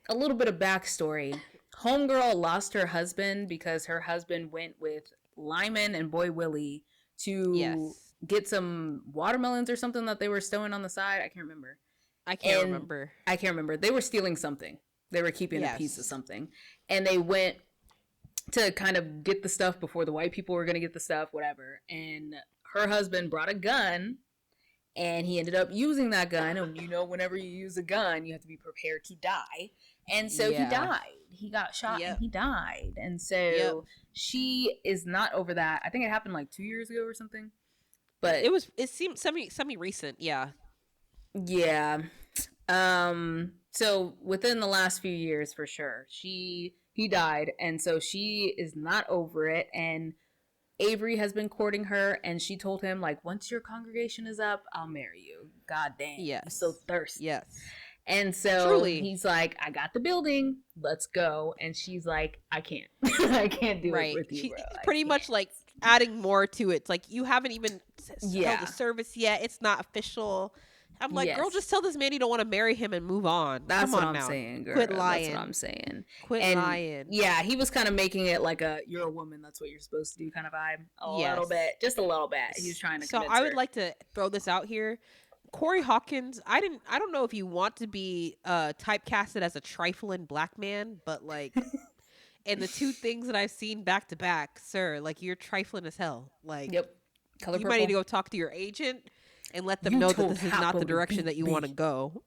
a little bit of backstory. Homegirl lost her husband because her husband went with Lyman and Boy Willie to get some watermelons or something that they were stowing on the side. I can't remember. I can't remember. They were stealing something. They were keeping a piece of something. And they went to kind of get the stuff before the white people were going to get the stuff, whatever. And her husband brought a gun, and he ended up using that gun. And you know, whenever you use a gun, you have to be prepared to die. And so he died. He got shot and he died. And so she is not over that. I think it happened like 2 years ago or something. But it seemed semi recent, yeah. Yeah. So within the last few years, for sure, he died, and so she is not over it. And Avery has been courting her, and she told him, like, once your congregation is up, I'll marry you. God dang, I'm so thirsty. Yes. And so he's like, I got the building, let's go. And she's like, I can't. I can't do it with you, bro. Pretty much like adding more to it. It's like, you haven't even held the service yet. It's not official. I'm like, girl, just tell this man you don't want to marry him and move on. That's what I'm saying, girl. Quit lying. That's what I'm saying. Quit lying. Yeah, he was kind of making it like you're a woman, that's what you're supposed to do kind of vibe. A little bit. Just a little bit. He was trying to convince I would like to throw this out here. Corey Hawkins, I don't know if you want to be typecasted as a trifling black man, but like and the two things that I've seen back to back, sir, like you're trifling as hell. Like Color you purple. might need to go talk to your agent and let them know that this is not the direction that you want to go.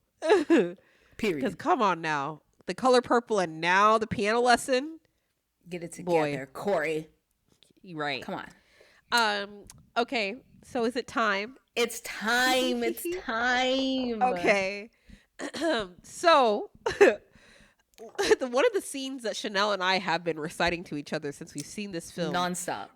Period. Because come on now. The Color Purple and now the piano lesson. Get it together, Corey. Right. Come on. Okay. So is it time? It's time. It's time. Okay. So one of the scenes that Chanel and I have been reciting to each other since we've seen this film nonstop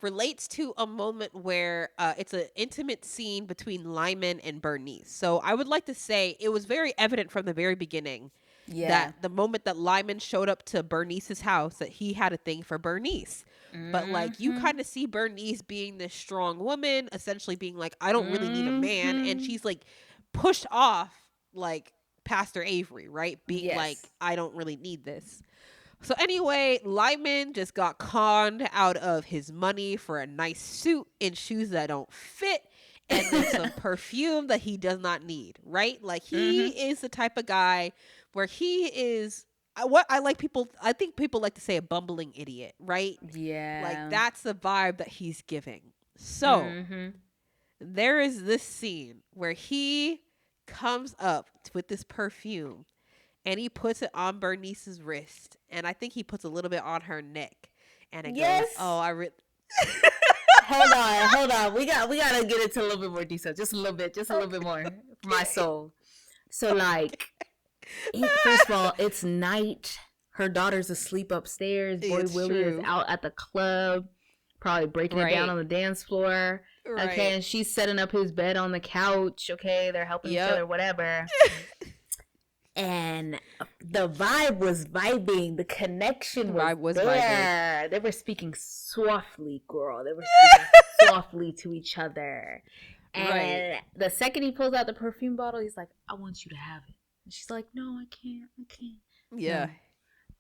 relates to a moment where it's an intimate scene between Lyman and Bernice. So I would like to say it was very evident from the very beginning that the moment that Lyman showed up to Bernice's house that he had a thing for Bernice. But like you kind of see Bernice being this strong woman, essentially being like, I don't really need a man, and she's like pushed off like Pastor Avery, right? Being like, I don't really need this. So anyway, Lyman just got conned out of his money for a nice suit and shoes that don't fit and then some perfume that he does not need, right? Like he is the type of guy where he is I think people like to say a bumbling idiot, right? Yeah. Like that's the vibe that he's giving. So there is this scene where he comes up with this perfume and he puts it on Bernice's wrist, and I think he puts a little bit on her neck, and it goes, oh, hold on, we gotta get into a little bit more detail, just a little bit more for my soul. So like, first of all, it's night, her daughter's asleep upstairs, Boy Willie is out at the club probably breaking it down on the dance floor. Right. Okay, and she's setting up his bed on the couch. Okay, they're helping each other, whatever. And the vibe was vibing. The connection The vibe was there. They were speaking softly, girl. They were speaking softly to each other. And the second he pulls out the perfume bottle, he's like, I want you to have it. And she's like, no, I can't. Yeah. No,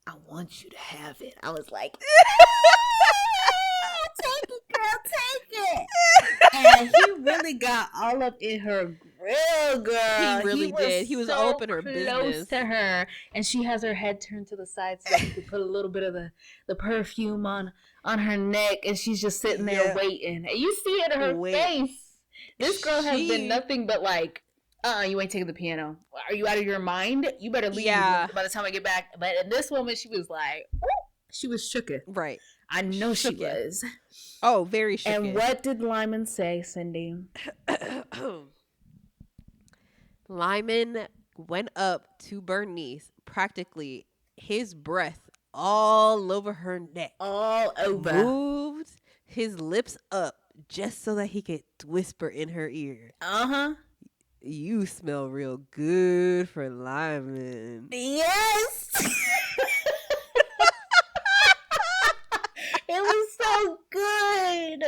I want you to have it. I was like, take it, girl, take it. And he really got all up in her grill, girl. He really did. He was all up in her close business. to her, and she has her head turned to the side so he could put a little bit of the perfume on her neck, and she's just sitting there waiting. And you see it in her face. This girl has been nothing but like, you ain't taking the piano. Are you out of your mind? You better leave by the time I get back. But in this moment, she was like, she was shooketh. Right. I know she was. Oh, very shooketh. And what did Lyman say, Cindy? Lyman went up to Bernice, practically his breath all over her neck. All over. Moved his lips up just so that he could whisper in her ear. Uh-huh. You smell real good for Lyman. Yes. It was so good.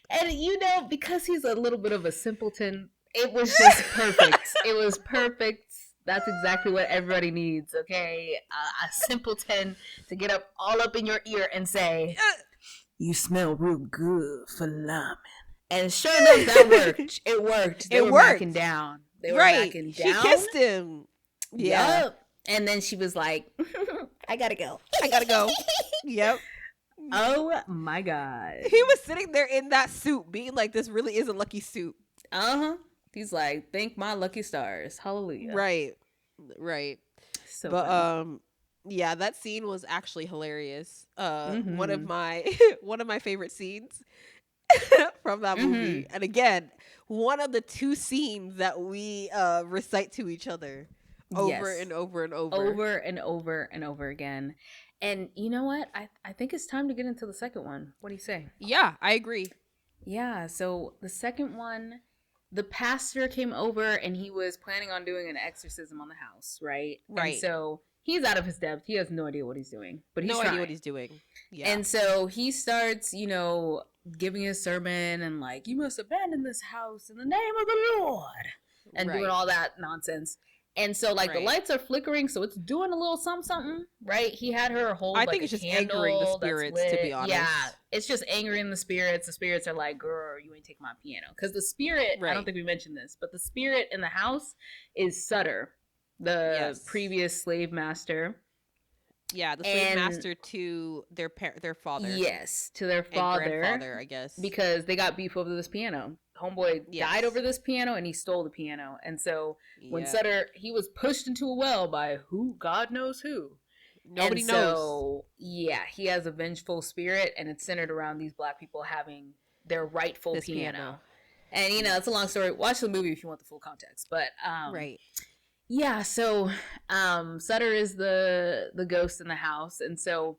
And you know, because he's a little bit of a simpleton, it was just perfect. It was perfect. That's exactly what everybody needs, okay? A simpleton to get all up in your ear and say, you smell real good for Lyman. And sure enough, that worked. It worked. They were backing down. They were backing down. She kissed him. Yeah. Yep. And then she was like, I gotta go. Yep. Oh my God. He was sitting there in that suit being like, this really is a lucky suit. Uh-huh. He's like, thank my lucky stars. Hallelujah. Right. So but funny. yeah, that scene was actually hilarious. One of my favorite scenes from that movie. And again, one of the two scenes that we recite to each other over and over and over. Over and over and over again. And you know what? I think it's time to get into the second one. What do you say? Yeah, I agree. Yeah, so the second one, the pastor came over and he was planning on doing an exorcism on the house, right? Right. And so he's out of his depth. He has no idea what he's doing. But he's no idea what he's doing. Yeah. And so he starts, giving his sermon and like, you must abandon this house in the name of the Lord. And doing all that nonsense. And so, like, the lights are flickering, so it's doing a little something, right? He had her hold, I think it's just angering the spirits, to be honest. Yeah, it's just angering the spirits. The spirits are like, girl, you ain't taking my piano. Because the spirit, I don't think we mentioned this, but the spirit in the house is Sutter, the previous slave master. Yeah, the slave master to their father. Yes, to their father. And grandfather, I guess. Because they got beef over this piano. Homeboy died over this piano and he stole the piano. And so when Sutter, he was pushed into a well by God knows who. Nobody knows. So, yeah, he has a vengeful spirit and it's centered around these black people having their rightful piano. And, it's a long story. Watch the movie if you want the full context. But, yeah, so Sutter is the ghost in the house. And so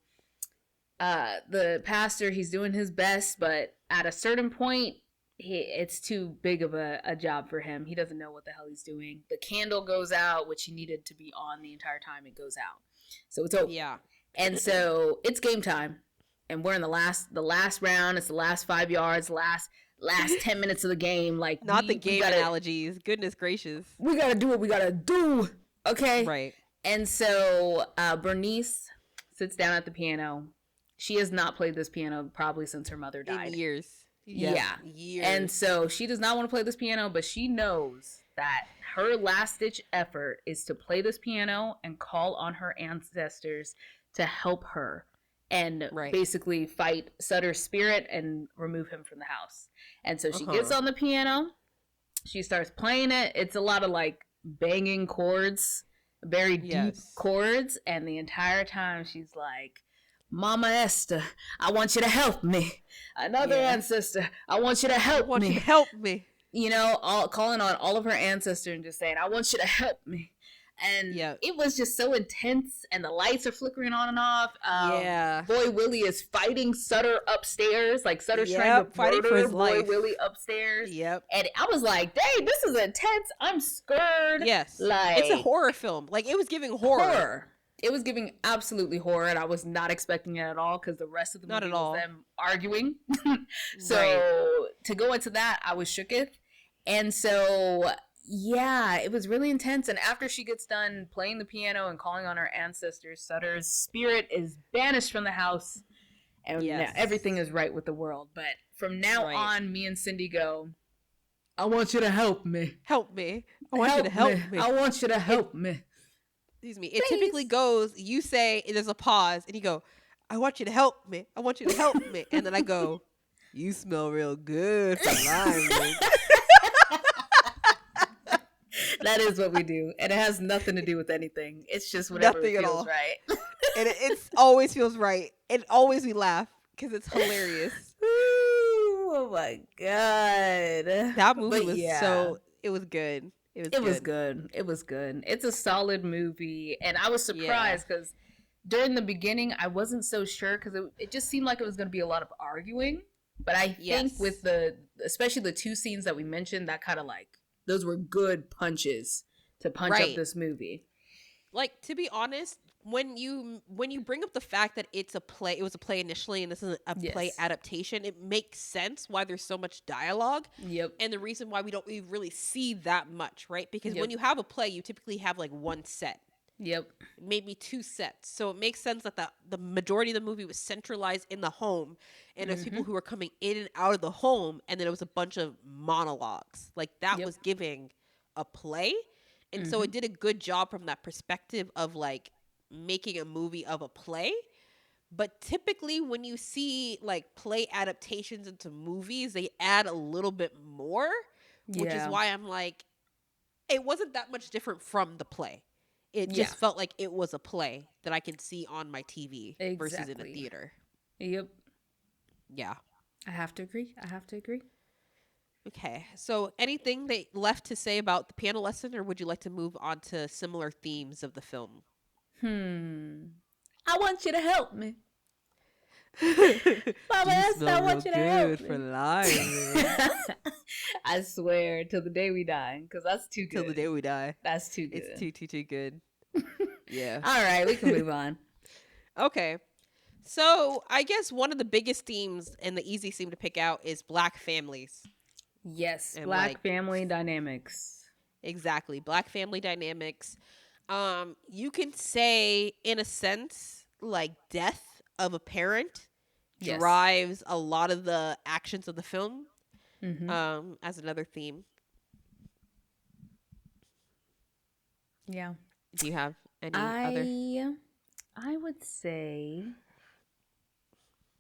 the pastor, he's doing his best, but at a certain point, it's too big of a job for him. He doesn't know what the hell he's doing. The candle goes out, which he needed to be on the entire time. It goes out. So it's over. Yeah. And so it's game time. And we're in the last round. It's the last 5 yards, last 10 minutes of the game. Like, not the game analogies. Goodness gracious. We got to do what we got to do. Okay. Right. And so Bernice sits down at the piano. She has not played this piano probably since her mother died. In years. Yeah. Years. And so she does not want to play this piano, but she knows that her last ditch effort is to play this piano and call on her ancestors to help her and basically fight Sutter's spirit and remove him from the house. And so she gets on the piano. She starts playing it. It's a lot of like banging chords, very deep chords. And the entire time she's like, Mama Esther, I want you to help me. Another ancestor, I want you to help me. You to help me. Calling on all of her ancestors and just saying, I want you to help me. And Yep. it was just so intense, and the lights are flickering on and off. Yeah. Boy Willie is fighting Sutter upstairs. Like, Sutter's trying to Fighting for murder his Boy life. Willie upstairs. Yep. And I was like, dang, this is intense. I'm scared. Yes. Like, it's a horror film. Like, it was giving horror. It was giving absolutely horror, and I was not expecting it at all, because the rest of the Not movie at was all. them arguing. So Right. to go into that, I was shooketh. And so, yeah, it was really intense. And after she gets done playing the piano and calling on her ancestors, Sutter's spirit is banished from the house, and Yes. now everything is right with the world. But from now on, me and Cindy go, I want you to help me. Help me. I want you to help me. I want you to help me. Excuse me. It typically goes, you say, there's a pause, and you go, I want you to help me. I want you to help me. And then I go, you smell real good for lying. That is what we do. And it has nothing to do with anything. It's just whatever Nothing it at feels all. right. And it always feels right. And always we laugh because it's hilarious. Ooh, oh my God. That movie But was it was good. It was good. It was good. It's a solid movie. And I was surprised because during the beginning, I wasn't so sure, because it just seemed like it was going to be a lot of arguing. But I think with especially the two scenes that we mentioned, that kind of like, those were good punches to punch up this movie. Like, to be honest, when you bring up the fact that it was a play initially, and this is a play adaptation, it makes sense why there's so much dialogue. Yep. And the reason why we don't really see that much, right? Because when you have a play, you typically have like one set. Yep. Maybe two sets. So it makes sense that the majority of the movie was centralized in the home, and there's people who were coming in and out of the home, and then it was a bunch of monologues. Like, that was giving a play. And so it did a good job from that perspective of like making a movie of a play. But typically when you see like play adaptations into movies, they add a little bit more, which is why I'm like, it wasn't that much different from the play. It just felt like it was a play that I can see on my TV versus in a theater. Yep. Yeah. I have to agree. Okay. So anything that left to say about the piano lesson, or would you like to move on to similar themes of the film? I want you to help me. Mama, I want you to help me. Lying. I swear, till the day we die, because that's too good. Till the day we die. That's too good. It's too good. Yeah. All right, we can move on. Okay. So I guess one of the biggest themes and the easiest theme to pick out is Black families. Yes, and Black family dynamics. Exactly. Black family dynamics. You can say, in a sense, like death of a parent drives a lot of the actions of the film. As another theme. Yeah. Do you have any other? I would say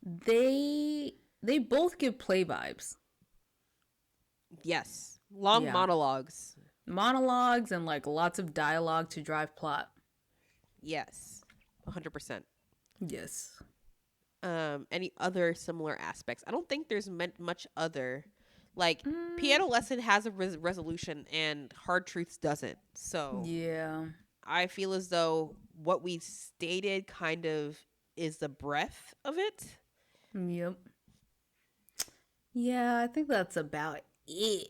they both give play vibes. Yes. Long monologues. Monologues and like lots of dialogue to drive plot. Yes. 100%. Yes. Any other similar aspects? I don't think there's much other. Like, Piano Lesson has a resolution and Hard Truths doesn't. So yeah, I feel as though what we stated kind of is the breadth of it. Yep. Yeah, I think that's about it.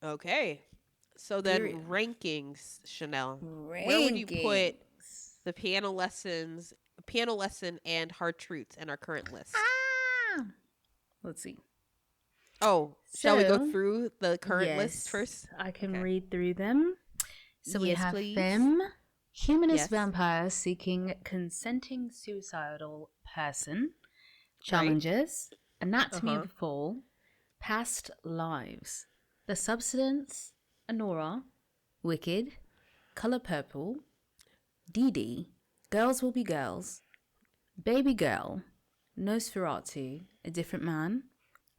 Okay. So then rankings, Chanel. Where would you put the Piano Lesson and Hard Truths in our current list? Let's see. Oh, shall we go through the current list first? I can read through them. So we have please. Femme, Humanist vampire seeking consenting suicidal person. Challenges, Anatomy of the Fall, Past Lives, The Substance, Anora, Wicked, Color Purple, Didi, Girls Will Be Girls, Babygirl, Nosferatu, A Different Man,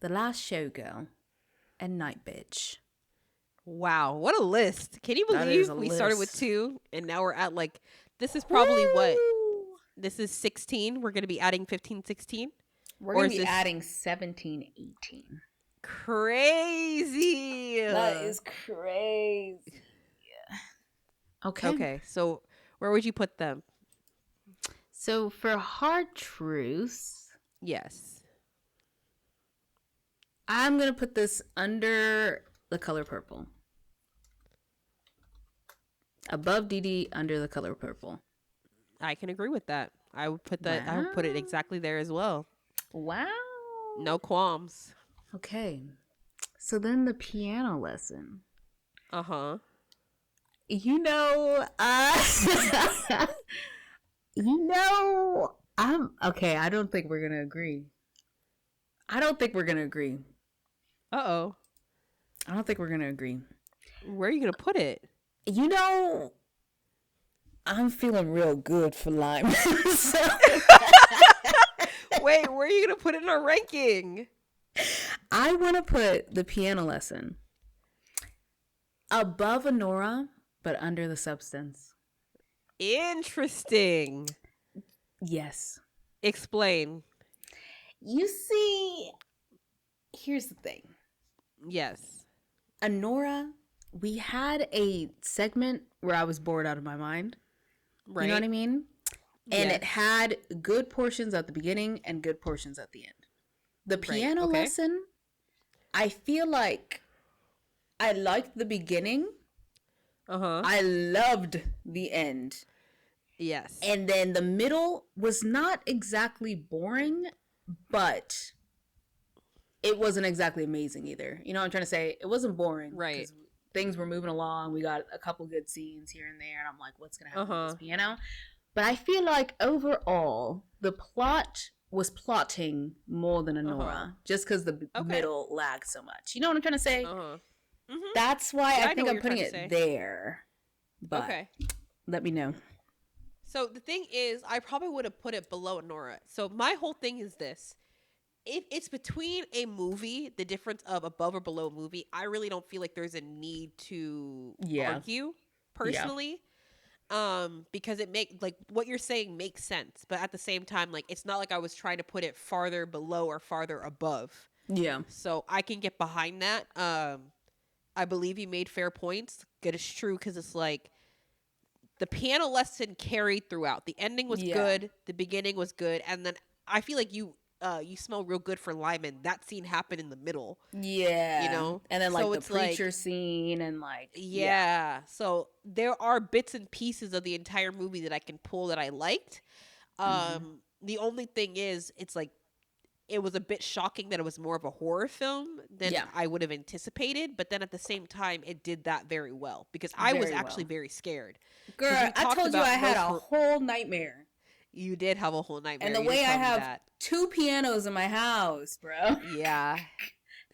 The Last Showgirl, and Nightbitch. Wow, what a list. Can you believe we started with 2 and now we're at like, this is probably what? This is 16. We're going to be adding 15, 16? We're going to be adding 17, 18. Crazy. That is crazy. Okay. Okay, so where would you put them? So for hard truths, Yes. I'm going to put this under The Color Purple. Above Didi, under The Color Purple. I can agree with that. I would put that. I would put it Wow. exactly there as well. Wow. No qualms. Okay. So then the piano lesson. Uh-huh. You know, I'm okay. I don't think we're gonna agree. I don't think we're gonna agree. Uh-oh. I don't think we're gonna agree. Where are you gonna put it? You know, I'm feeling real good for Lyman. So Wait, where are you gonna put it in our ranking? I want to put the piano lesson above Anora, but under The Substance. Interesting. Yes. Explain. You see, here's the thing. Yes. Anora, we had a segment where I was bored out of my mind. Right. You know what I mean? And Yes. it had good portions at the beginning and good portions at the end. The piano lesson, I feel like I liked the beginning. Uh-huh. I loved the end. Yes. And then the middle was not exactly boring, but it wasn't exactly amazing either. You know what I'm trying to say? It wasn't boring. Right. Things were moving along. We got a couple good scenes here and there. And I'm like, what's going to happen with this piano? But I feel like overall, the plot was plotting more than Anora. Just because the middle lagged so much. You know what I'm trying to say? Mm-hmm. That's why I think I'm putting it there. But let me know. So the thing is, I probably would have put it below Anora. So my whole thing is this. If it's between a movie, the difference of above or below a movie, I really don't feel like there's a need to argue personally. Because it like what you're saying makes sense. But at the same time, like it's not like I was trying to put it farther below or farther above. Yeah. So I can get behind that. I believe you made fair points. It is true because it's like the piano lesson carried throughout. The ending was good. The beginning was good. And then I feel like you smell real good for Lyman. That scene happened in the middle. Yeah. You know? And then like the preacher scene and like. Yeah. So there are bits and pieces of the entire movie that I can pull that I liked. The only thing is, it's like, it was a bit shocking that it was more of a horror film than I would have anticipated. But then at the same time, it did that very well because I was actually very scared. Girl, I told you I had a whole nightmare. You did have a whole nightmare. And the way I have 2 pianos in my house, bro. Yeah.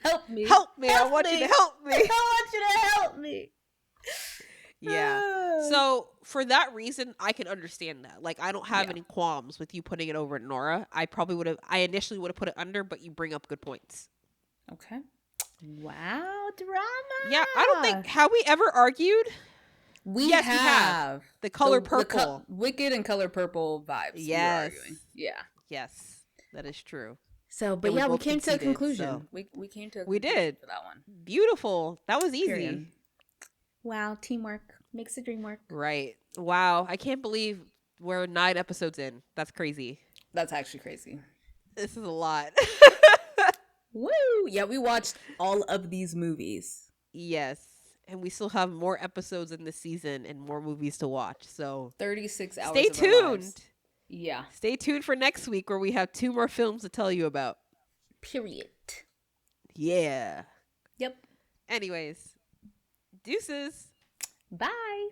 Help me. Help me. I want you to help me. I want you to help me. Yeah. So for that reason, I can understand that. Like, I don't have any qualms with you putting it over Nora. I initially would have put it under, but you bring up good points. Okay. Wow, drama. Yeah, I don't think, have we ever argued? We have. The Color Purple. Wicked and Color Purple vibes. Yes. Yeah. Yes, that is true. So, but we came to a conclusion. So. We came to a conclusion. We did. For that one. Beautiful. That was easy. Period. Wow, teamwork makes the dream work. Right. Wow. I can't believe we're 9 episodes in. That's crazy. That's actually crazy. This is a lot. Woo! Yeah, we watched all of these movies. Yes. And we still have more episodes in this season and more movies to watch. So 36 hours. Stay tuned. Yeah. Stay tuned for next week where we have 2 more films to tell you about. Period. Yeah. Yep. Anyways. Deuces. Bye.